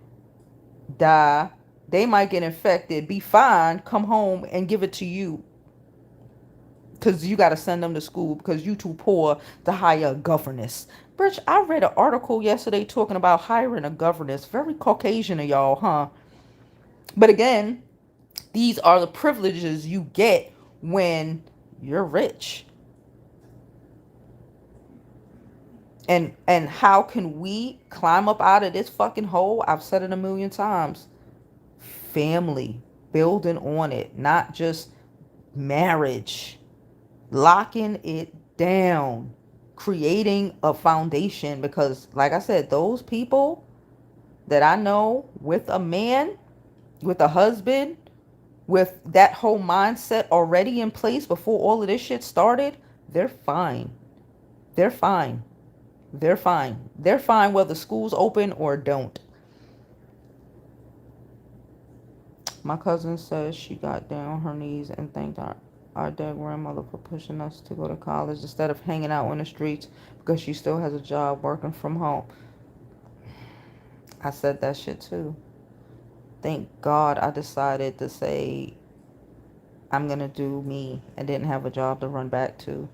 die. They might get infected, be fine, come home and give it to you. because you got to send them to school because you too poor to hire a governess. Bitch, I read an article yesterday talking about hiring a governess. Very Caucasian of y'all, huh? But again, these are the privileges you get when you're rich. And how can we climb up out of this fucking hole? I've said it a million times. Family, building on it, not just marriage, locking it down, creating a foundation. Because like I said, those people that I know with a man, with a husband, with that whole mindset already in place before all of this shit started, they're fine. They're fine. They're fine. They're fine whether school's open or don't. My cousin says she got down on her knees and thanked our dead grandmother for pushing us to go to college instead of hanging out on the streets because she still has a job working from home. I said that shit too. Thank God I decided to say I'm gonna do me and didn't have a job to run back to.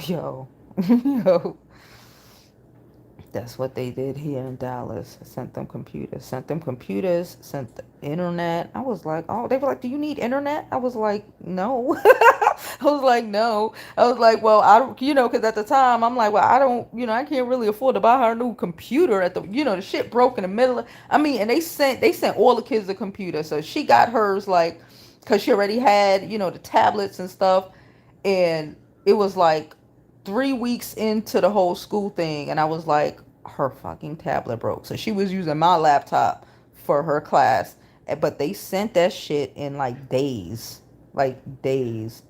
Yo, yo. That's what they did here in Dallas. Sent them computers. Sent them computers. Sent the internet. I was like, oh, they were like, do you need internet? I was like, no. I was like, no. I was like, well, I don't, because at the time I'm like, well, I don't, I can't really afford to buy her a new computer at the, the shit broke in the middle of, I mean, and they sent all the kids a computer. So she got hers like, cause she already had, the tablets and stuff. And it was like 3 weeks into the whole school thing, and I was like, her fucking tablet broke. So she was using my laptop for her class, but they sent that shit in like days. Like days.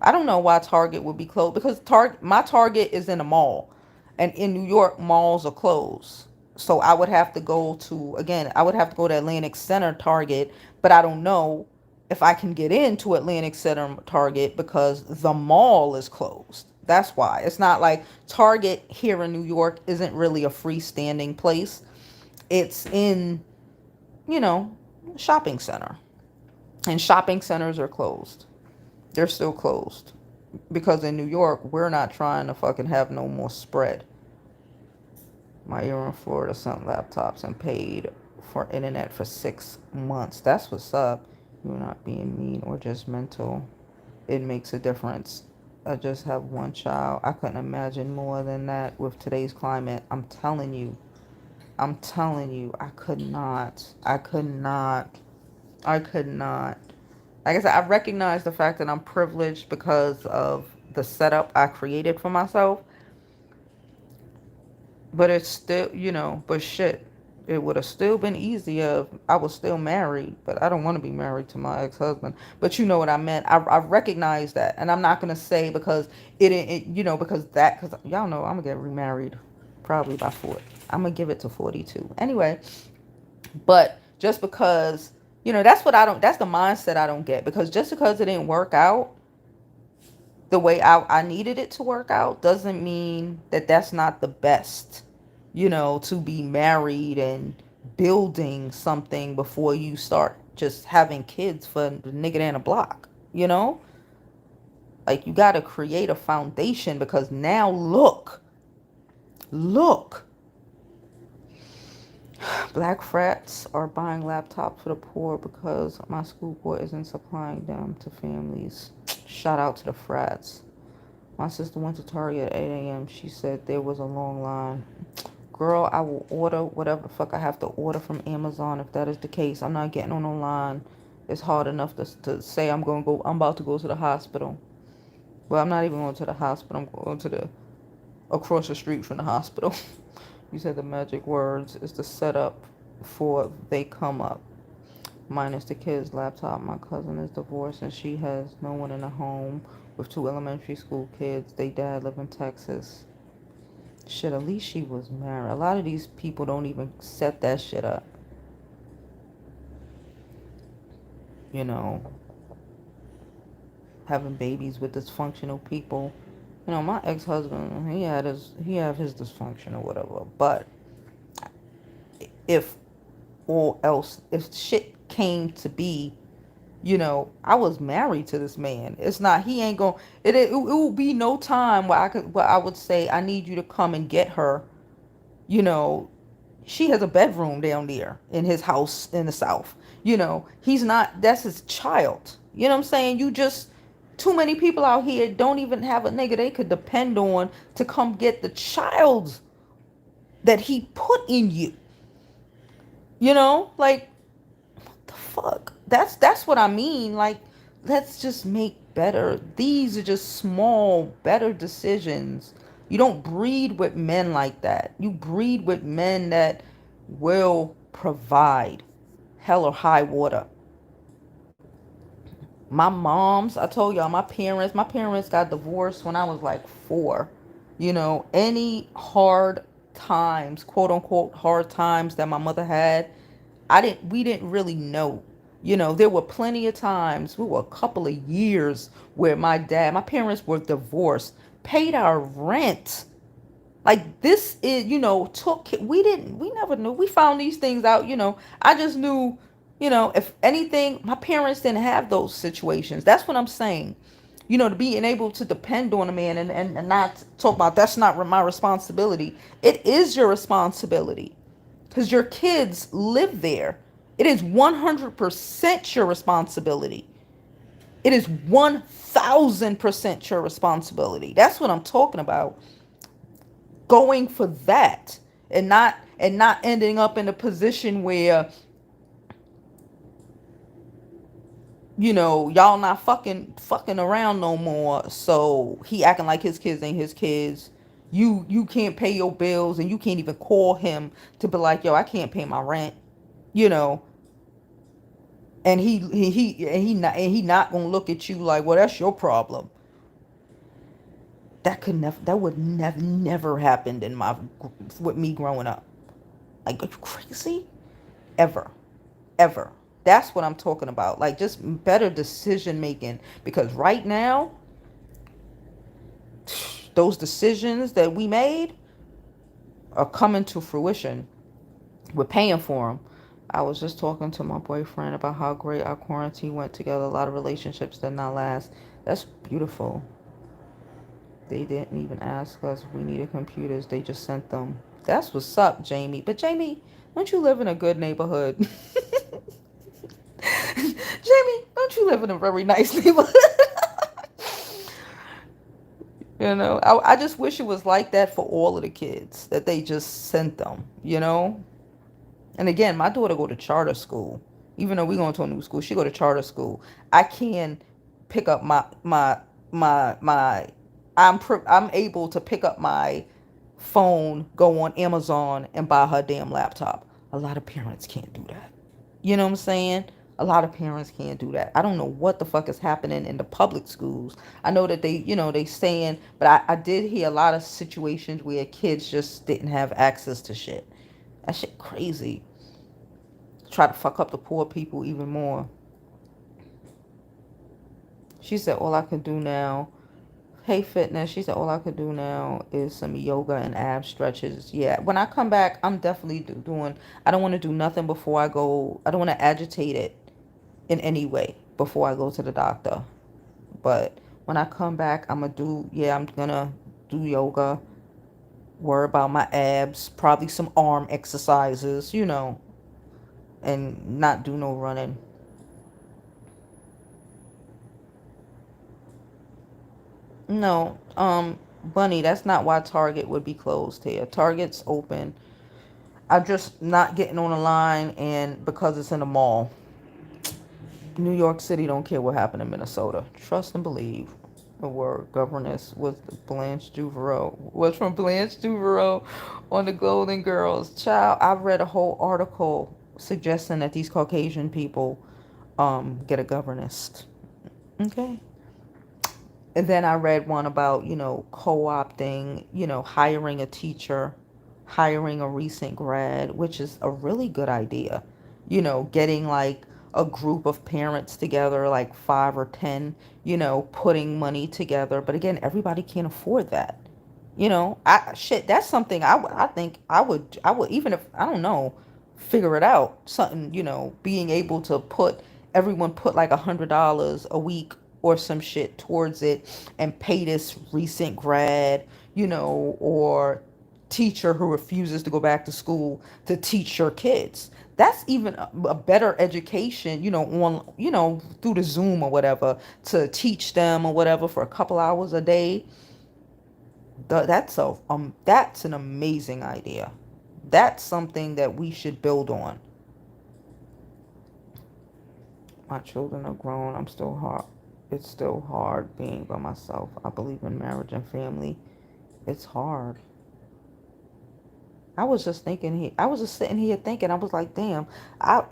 I don't know why Target would be closed because my Target is in a mall, and in New York malls are closed. So I would have to go to again. I would have to go to Atlantic Center Target, but I don't know if I can get into Atlantic Center Target because the mall is closed. That's why. It's not like Target here in New York isn't really a freestanding place. It's in, you know, shopping center. And shopping centers are closed. They're still closed. Because in New York, we're not trying to fucking have no more spread. My year in Florida sent laptops and paid for internet for 6 months. That's what's up. You're not being mean or just mental. It makes a difference. I just have one child. I couldn't imagine more than that with today's climate. I'm telling you. I'm telling you. I could not. I could not. I could not. Like I said, I recognize the fact that I'm privileged because of the setup I created for myself. But it's still, but shit. It would have still been easier if I was still married, but I don't want to be married to my ex-husband. But you know what I meant. I recognize that. And I'm not going to say because because y'all know I'm going to get remarried probably by 40. I'm going to give it to 42. Anyway, but just because, that's the mindset I don't get. Because just because it didn't work out the way I needed it to work out doesn't mean that that's not the best, to be married and building something before you start just having kids for the nigga and a block, Like you got to create a foundation because now look, black frats are buying laptops for the poor because my school board isn't supplying them to families. Shout out to the frats. My sister went to Target at 8 a.m. She said there was a long line. Girl, I will order whatever the fuck I have to order from Amazon if that is the case. I'm not getting on the line. It's hard enough to say I'm about to go to the hospital. Well, I'm not even going to the hospital. I'm going to across the street from the hospital. You said the magic words is the setup for they come up. Minus the kid's laptop. My cousin is divorced and she has no one in the home with 2 elementary school kids. They dad live in Texas. Shit, at least she was married. A lot of these people don't even set that shit up. Having babies with dysfunctional people. My ex-husband, he had his dysfunction or whatever. But if shit came to be I was married to this man. It's not, he ain't going, it will be no time where I would say, I need you to come and get her. You know, she has a bedroom down there in his house in the South. He's not, that's his child. You know what I'm saying? You just, too many people out here don't even have a nigga they could depend on to come get the child that he put in you. Like, the fuck? That's what I mean. Like, let's just make better. These are just small, better decisions. You don't breed with men like that. You breed with men that will provide hell or high water. I told y'all, my parents got divorced when I was like 4. Any hard times, quote unquote, hard times that my mother had, we didn't really know. There were plenty of times, we were a couple of years where my parents were divorced, paid our rent. Like, this is, we never knew. We found these things out. I just knew, if anything, my parents didn't have those situations. That's what I'm saying. To being able to depend on a man, and not talk about, that's not my responsibility. It is your responsibility, because your kids live there. It is 100% your responsibility. It is 1000% your responsibility. That's what I'm talking about. Going for that, and not ending up in a position where, y'all not fucking around no more. So he acting like his kids ain't his kids. You can't pay your bills, and you can't even call him to be like, yo, I can't pay my rent. You know, and he not gonna look at you like, well, that's your problem. That would never happened in my with me growing up. Like, are you crazy? Ever. Ever. That's what I'm talking about. Like, just better decision making. Because right now, those decisions that we made are coming to fruition. We're paying for them. I was just talking to my boyfriend about how great our quarantine went together. A lot of relationships did not last. That's beautiful. They didn't even ask us if we needed computers. They just sent them. That's what's up, Jamie. But Jamie, don't you live in a good neighborhood? Jamie, don't you live in a very nice neighborhood? I just wish it was like that for all of the kids, that they just sent them. And again, my daughter go to charter school. Even though we going to a new school, she go to charter school. I can pick up my I'm able to pick up my phone, go on Amazon, and buy her damn laptop. A lot of parents can't do that. You know what I'm saying? A lot of parents can't do that. I don't know what the fuck is happening in the public schools. I know that they saying, but I did hear a lot of situations where kids just didn't have access to shit. That shit crazy. Try to fuck up the poor people even more. She said, all I can do now, hey fitness, she said, all I could do now is some yoga and ab stretches. Yeah, when I come back, I'm definitely doing, I don't want to do nothing before I go. I don't want to agitate it in any way before I go to the doctor. But when I come back, I'm gonna do yoga, worry about my abs, probably some arm exercises, and not do no running. No, Bunny, that's not why Target would be closed here. Target's open. I'm just not getting on the line, and because it's in a mall. New York City don't care what happened in Minnesota. Trust and believe. The word governess was Blanche Devereaux. Was from Blanche Devereaux on the Golden Girls. Child, I read a whole article suggesting that these Caucasian people get a governess. Okay. And then I read one about, co-opting, hiring a teacher, hiring a recent grad, which is a really good idea. Getting like a group of parents together, like 5 or 10, putting money together. But again, everybody can't afford that. That's something I think I would, even if, I don't know, figure it out. Something, being able to put everyone put like $100 a week or some shit towards it and pay this recent grad, or teacher who refuses to go back to school to teach your kids. That's even a better education, on, through the Zoom or whatever, to teach them or whatever for a couple hours a day. That's an amazing idea. That's something that we should build on. My children are grown. I'm still hard. It's still hard being by myself. I believe in marriage and family. It's hard. I was just sitting here thinking, I was like, damn, I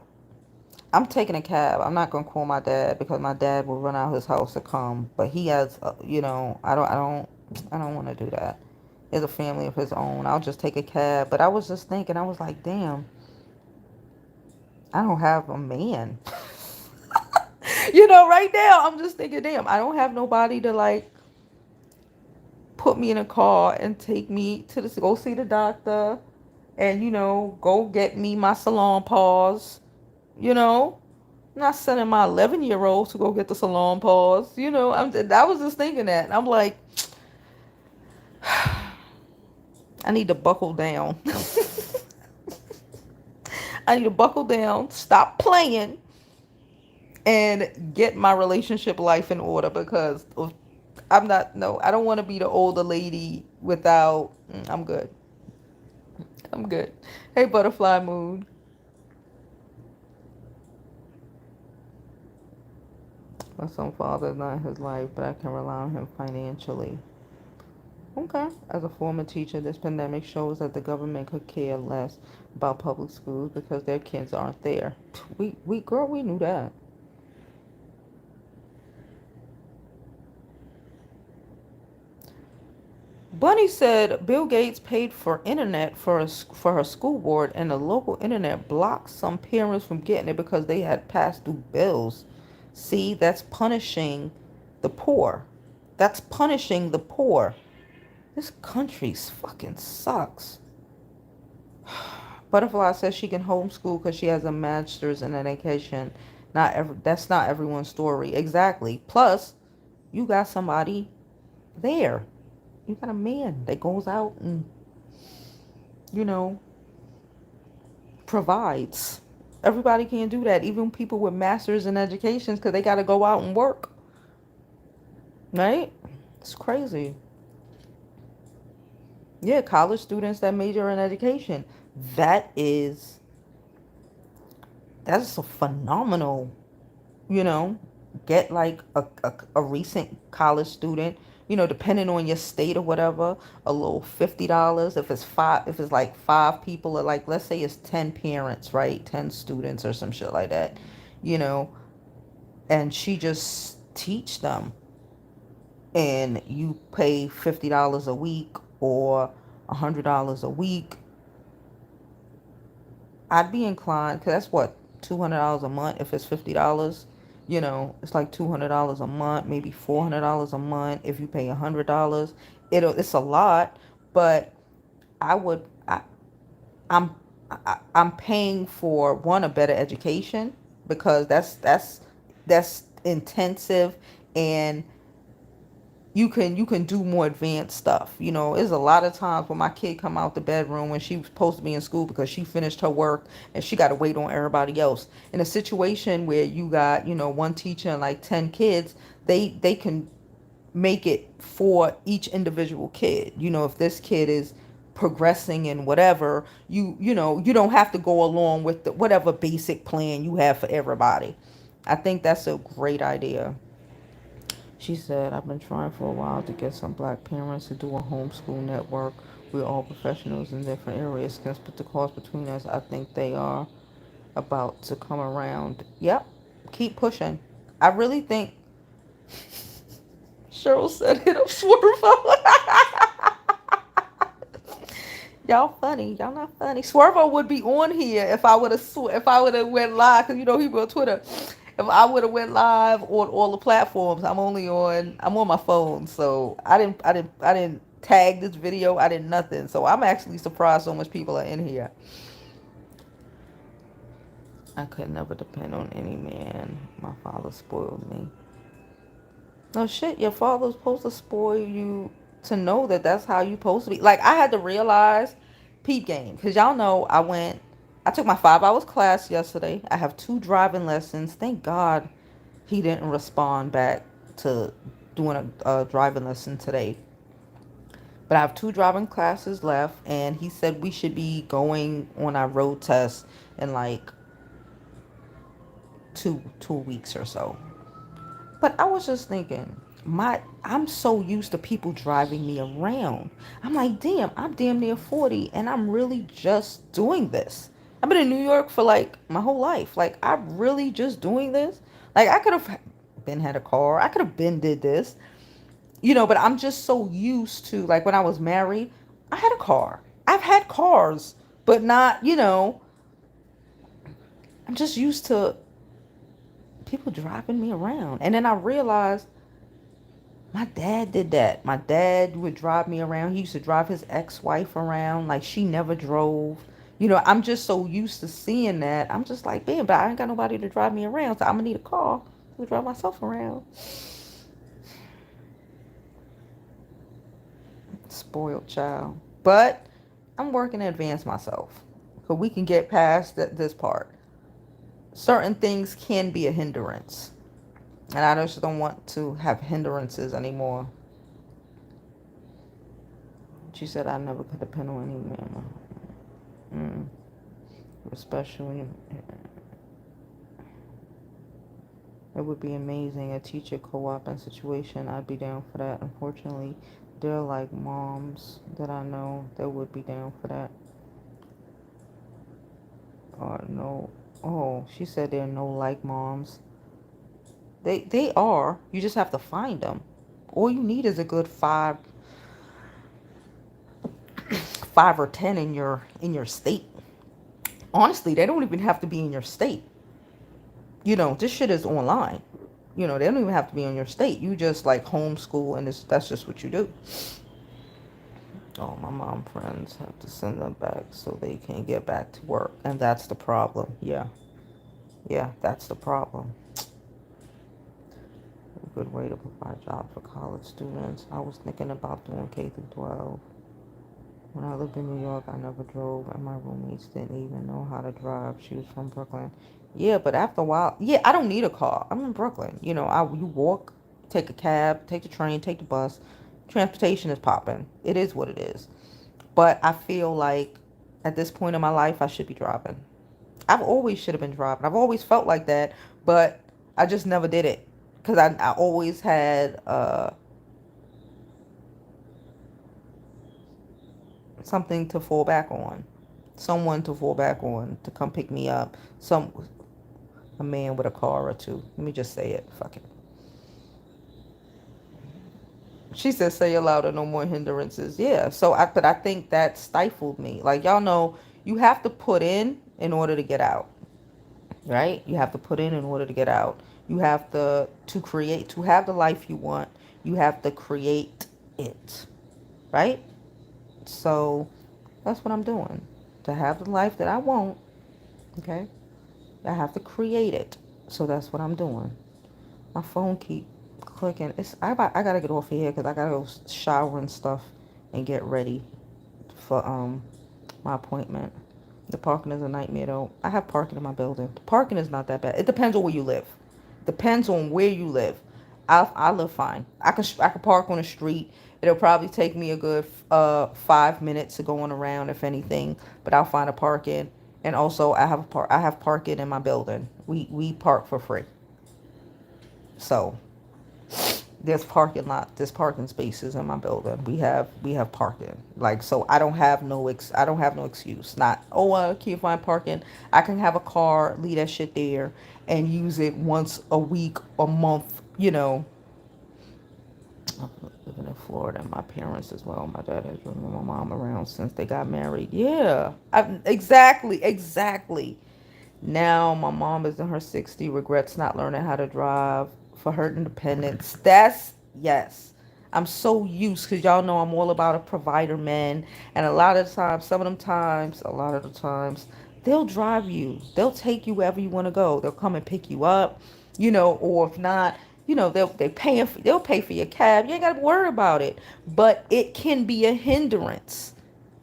I'm taking a cab. I'm not gonna call my dad because my dad will run out his house to come. But he has, I don't want to do that. He has a family of his own. I'll just take a cab. But I was just thinking, I was like, damn, I don't have a man. Right now I'm just thinking, damn, I don't have nobody to like put me in a car and take me to go see the doctor, and go get me my salon paws. You know, I'm not sending my 11-year-old to go get the salon paws. I was just thinking that. I'm like, I need to buckle down. I need to buckle down, stop playing, and get my relationship life in order because I'm not, no, I don't want to be the older lady without, I'm good. I'm good. Hey, Butterfly Moon. My son father is not in his life, but I can rely on him financially. Okay. As a former teacher, this pandemic shows that the government could care less about public schools because their kids aren't there. Girl, we knew that. Bunny said Bill Gates paid for internet for her school board, and the local internet blocked some parents from getting it because they had past due bills. See, that's punishing the poor. That's punishing the poor. This country fucking sucks. Butterfly says she can homeschool because she has a master's in education. That's not everyone's story. Exactly. Plus, you got somebody there. You got a man that goes out and, you know, provides. Everybody can't do that. Even people with masters in education, because they got to go out and work. Right? It's crazy. Yeah, college students that major in education. That is, that's a phenomenal, you know, get like a recent college student, depending on your state or whatever, a little $50. If it's like five people, or like, let's say it's 10 parents, right? 10 students or some shit like that, you know, and she just teach them, and you pay $50 a week or $100 a week. I'd be inclined, because that's what, $200 a month if it's $50. It's like $200 a month, maybe $400 a month if you pay $100. It's a lot, but I would I I'm I'm paying for one, a better education, because that's intensive, and you can do more advanced stuff. There's a lot of times when my kid come out the bedroom when she was supposed to be in school because she finished her work and she got to wait on everybody else. In a situation where you got, one teacher and like 10 kids, they can make it for each individual kid. If this kid is progressing in whatever, you don't have to go along with whatever basic plan you have for everybody. I think that's a great idea. She said, I've been trying for a while to get some black parents to do a homeschool network. We're all professionals in different areas. Can split the cost between us. I think they are about to come around. Yep. Keep pushing. I really think Cheryl said hit up Swervo. Y'all funny. Y'all not funny. Swervo would be on here if I would have went live, because he be on Twitter. If I would have went live on all the platforms, I'm on my phone, so I didn't tag this video. I did nothing. So I'm actually surprised so much people are in here. I could never depend on any man. My father spoiled me. No shit, your father was supposed to spoil you to know that that's how you supposed to be. Like, I had to realize, peep game, because y'all know I took my 5 hours class yesterday. I have 2 driving lessons. Thank God he didn't respond back to doing a driving lesson today. But I have 2 driving classes left, and he said we should be going on our road test in like two weeks or so. But I was just thinking, I'm so used to people driving me around. I'm like, damn, I'm damn near 40 and I'm really just doing this. I've been in New York for like my whole life. Like, I'm really just doing this. Like, I could have been had a car. I could have been did this. But I'm just so used to, like, when I was married, I had a car. I've had cars, but not, I'm just used to people driving me around. And then I realized my dad did that. My dad would drive me around. He used to drive his ex-wife around. Like, she never drove. I'm just so used to seeing that. I'm just like, man, but I ain't got nobody to drive me around. So I'm going to need a car to drive myself around. Spoiled child. But I'm working to advance myself. So we can get past this part. Certain things can be a hindrance. And I just don't want to have hindrances anymore. She said I never could depend on any man. Especially, it would be amazing. A teacher co-op situation, I'd be down for that. Unfortunately, they're like moms that I know that would be down for that. No. Oh, she said there are no like moms. They are. You just have to find them. All you need is a good five or 10 in your state. Honestly, they don't even have to be in your state. This shit is online. They don't even have to be in your state. You just like homeschool, and that's just what you do. Oh, my mom friends have to send them back so they can get back to work, and that's the problem. Yeah, that's the problem. A good way to provide jobs for college students. I was thinking about doing K through 12. When I lived in New York, I never drove, and my roommates didn't even know how to drive. She was from Brooklyn. Yeah, but after a while, yeah, I don't need a car. I'm in Brooklyn. You walk, take a cab, take the train, take the bus. Transportation is popping. It is what it is. But I feel like at this point in my life, I should be driving. I've always should have been driving. I've always felt like that, but I just never did it because I always had something to fall back on, someone to fall back on to come pick me up, a man with a car or two. Let me just say it. Fuck it. She said, "Say it louder, no more hindrances." Yeah. But I think that stifled me. Like, y'all know, you have to put in order to get out, right? You have to put in order to get out. You have to create to have the life you want. You have to create it, right? So that's what I'm doing. To have the life that I want, okay, I have to create it. So that's what I'm doing. My phone keep clicking. I gotta get off of here because I gotta go shower and stuff and get ready for my appointment. The parking is a nightmare though. I have parking in my building. The parking is not that bad. It depends on where you live. Depends on where you live. I live fine. I can park on the street. It'll probably take me a good 5 minutes to going around if anything, but I'll find a parking. And also I have parking in my building. We park for free. So there's parking spaces in my building. We have parking. Like, so I don't have no excuse. Not, oh, I can't find parking. I can have a car, leave that shit there and use it once a week, a month, I'm living in Florida, and my parents as well. My dad has been with my mom around since they got married. Yeah, exactly. Now my mom is in her 60s, regrets not learning how to drive for her independence. That's, yes. I'm so used because y'all know I'm all about a provider, man. And a lot of the times, a lot of the times, they'll drive you. They'll take you wherever you want to go. They'll come and pick you up, or if not, they'll pay for your cab. You ain't got to worry about it. But it can be a hindrance.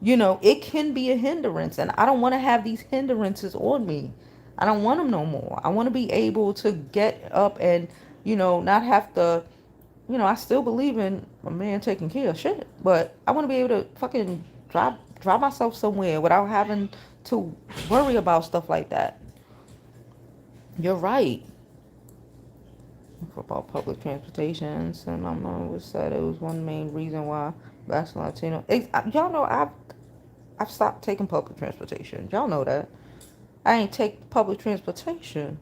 It can be a hindrance, and I don't want to have these hindrances on me. I don't want them no more. I want to be able to get up and, not have to, I still believe in a man taking care of shit, but I want to be able to fucking drive myself somewhere without having to worry about stuff like that. You're right. About public transportation, and my mom was said it was one main reason why Blacks and Latino. Y'all know I've stopped taking public transportation. Y'all know that. I ain't take public transportation.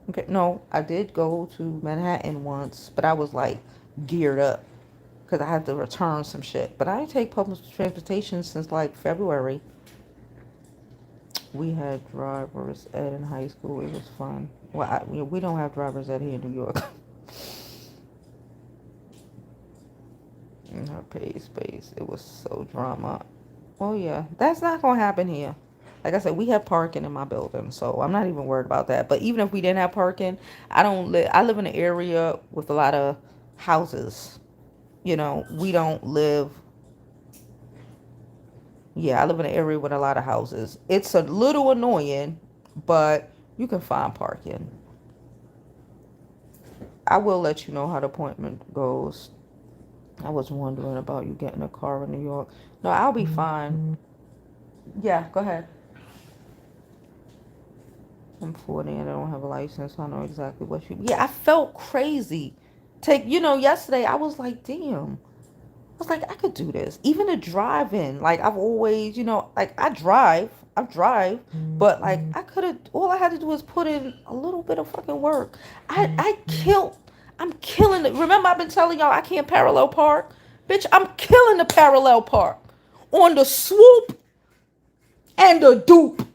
Okay, no, I did go to Manhattan once, but I was like geared up because I had to return some shit. But I ain't take public transportation since like February. We had driver's ed in high school. It was fun. Well, we don't have driver's ed here in New York. In her pay space, it was so drama. Oh yeah, that's not gonna happen here. Like I said, we have parking in my building, so I'm not even worried about that. But even if we didn't have parking, I live in an area with a lot of houses. We don't live. Yeah, I live in an area with a lot of houses. It's a little annoying, but you can find parking. I will let you know how the appointment goes. I was wondering about you getting a car in New York. No, I'll be fine. Yeah, go ahead. I'm 40 and I don't have a license. So I know exactly what you. Yeah, I felt crazy. Yesterday I was like, damn. I was like, I could do this. Even the driving. Like, I've always, like, I drive, but like, I could have, all I had to do was put in a little bit of fucking work. I'm killing it. Remember, I've been telling y'all I can't parallel park? Bitch, I'm killing the parallel park on the swoop and the dupe.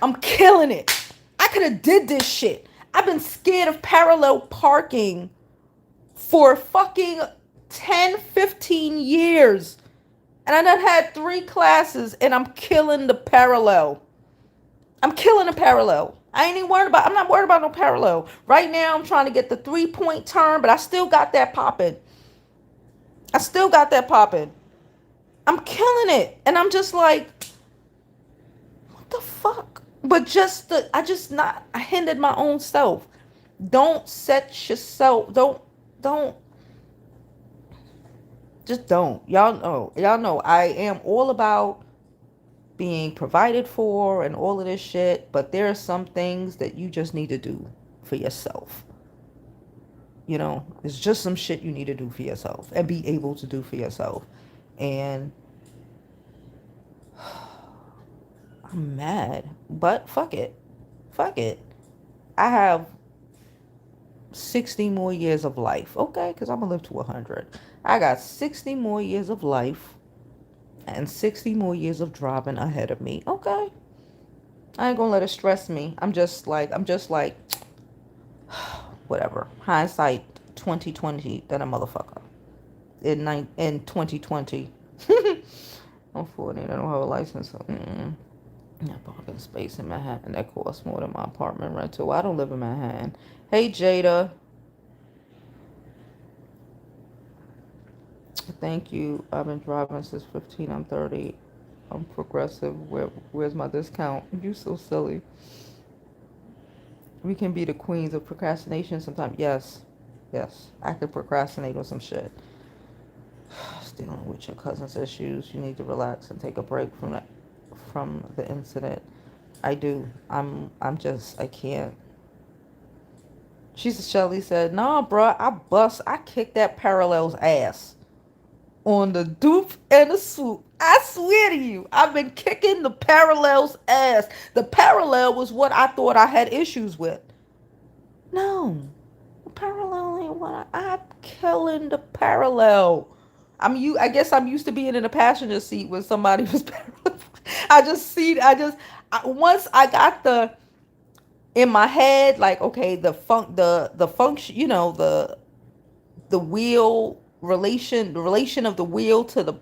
I'm killing it. I could have did this shit. I've been scared of parallel parking for fucking 10, 15 years. And I done had 3 classes and I'm killing the parallel. I'm killing the parallel. I'm not worried about no parallel. Right now I'm trying to get the 3-point turn, but I still got that popping. I'm killing it. And I'm just like, what the fuck? But I hindered my own self. Don't set yourself, just don't. Y'all know I am all about being provided for and all of this shit, but there are some things that you just need to do for yourself. It's just some shit you need to do for yourself and be able to do for yourself. And I'm mad, but fuck it. I have 60 more years of life, okay? Because I'm going to live to 100. I got 60 more years of life and 60 more years of driving ahead of me, okay? I ain't going to let it stress me. I'm just like, whatever. Hindsight 2020, then a motherfucker. In 2020. I'm 40 and I don't have a license, so yeah, parking space in Manhattan that costs more than my apartment rental. I don't live in Manhattan. Hey, Jada. Thank you. I've been driving since 15. I'm 30. I'm progressive. Where's my discount? You so silly. We can be the queens of procrastination sometimes. Yes. I could procrastinate on some shit. Dealing with your cousin's issues. You need to relax and take a break from the incident. I do. I can't. Shelly said, nah, bruh, I kicked that parallel's ass on the dupe and the swoop. I swear to you, I've been kicking the parallel's ass. The parallel was what I thought I had issues with. No, the parallel ain't what I'm killing the parallel. I guess I'm used to being in a passenger seat when somebody was parallel. Once I got in my head, like, okay, the function, the wheel relation, the relation of the wheel to the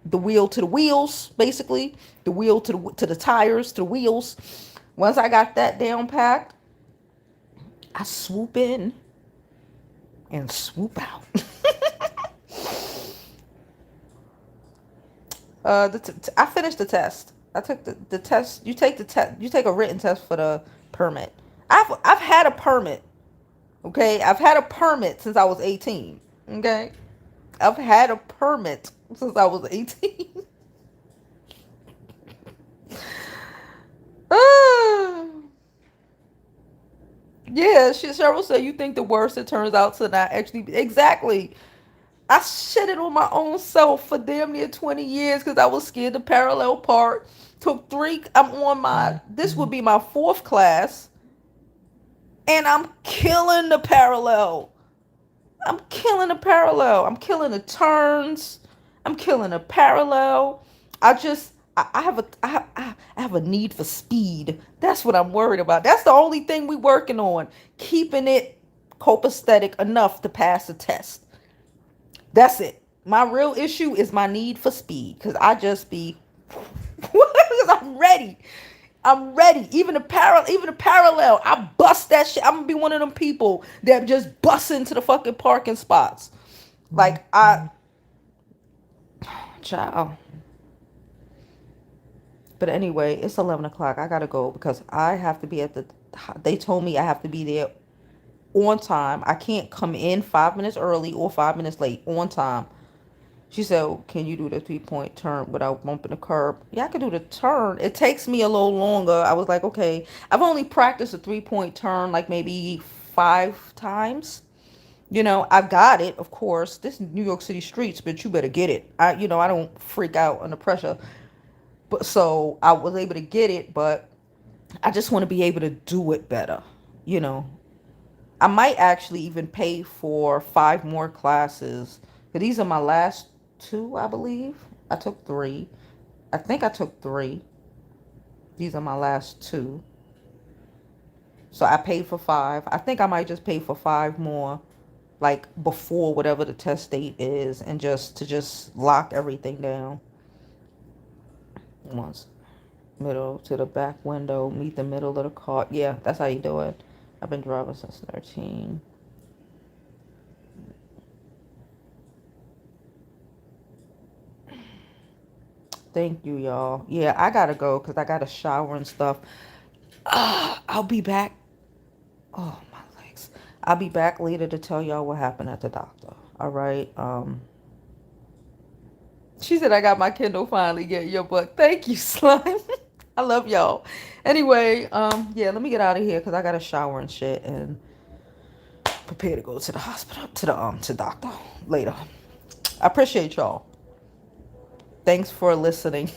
the wheel to the wheels, basically. The wheel to the tires, to the wheels. Once I got that down packed, I swoop in and swoop out. I finished the test. I took the test. You take the test. You take a written test for the permit. I've had a permit. Okay, I've had a permit since I was 18. Okay, I've had a permit since I was 18. Yeah, Cheryl said you think the worst. It turns out to not actually be. Exactly. I shitted on my own self for damn near 20 years because I was scared to parallel park. Took three. I'm on my. This would be my fourth class, and I'm killing the parallel. I'm killing the parallel. I'm killing the turns. I'm killing the parallel. I have I have a need for speed. That's what I'm worried about. That's the only thing we working on. Keeping it copacetic enough to pass the test. That's it. My real issue is my need for speed. Cause I just be because I'm ready. I'm ready. Even the parallel. I bust that shit. I'm gonna be one of them people that just bust into the fucking parking spots. Like child. But anyway, it's 11 o'clock. I gotta go because I have to be at the. They told me I have to be there on time. I can't come in 5 minutes early or 5 minutes late. On time. She said, oh, can you do the 3-point turn without bumping the curb? Yeah, I could do the turn. It takes me a little longer. I was like, okay. I've only practiced a 3-point turn like maybe 5 times. I've got it, of course. This is New York City streets, but you better get it. I don't freak out under pressure. But so I was able to get it, but I just want to be able to do it better. You know, I might actually even pay for 5 more classes. These are my last two, I believe. I took three. I think I took three. These are my last two. So I paid for 5. I think I might just pay for 5 more, like before whatever the test date is, and just lock everything down. Once middle to the back window, meet the middle of the car. Yeah, that's how you do it. I've been driving since 13. Thank you, y'all. Yeah, I gotta go because I gotta shower and stuff. I'll be back. Oh, my legs. I'll be back later to tell y'all what happened at the doctor. All right. She said I got my Kindle finally. Get your book. Thank you, Slime. I love y'all. Anyway, yeah, let me get out of here because I gotta shower and shit and prepare to go to the hospital to the doctor later. I appreciate y'all. Thanks for listening.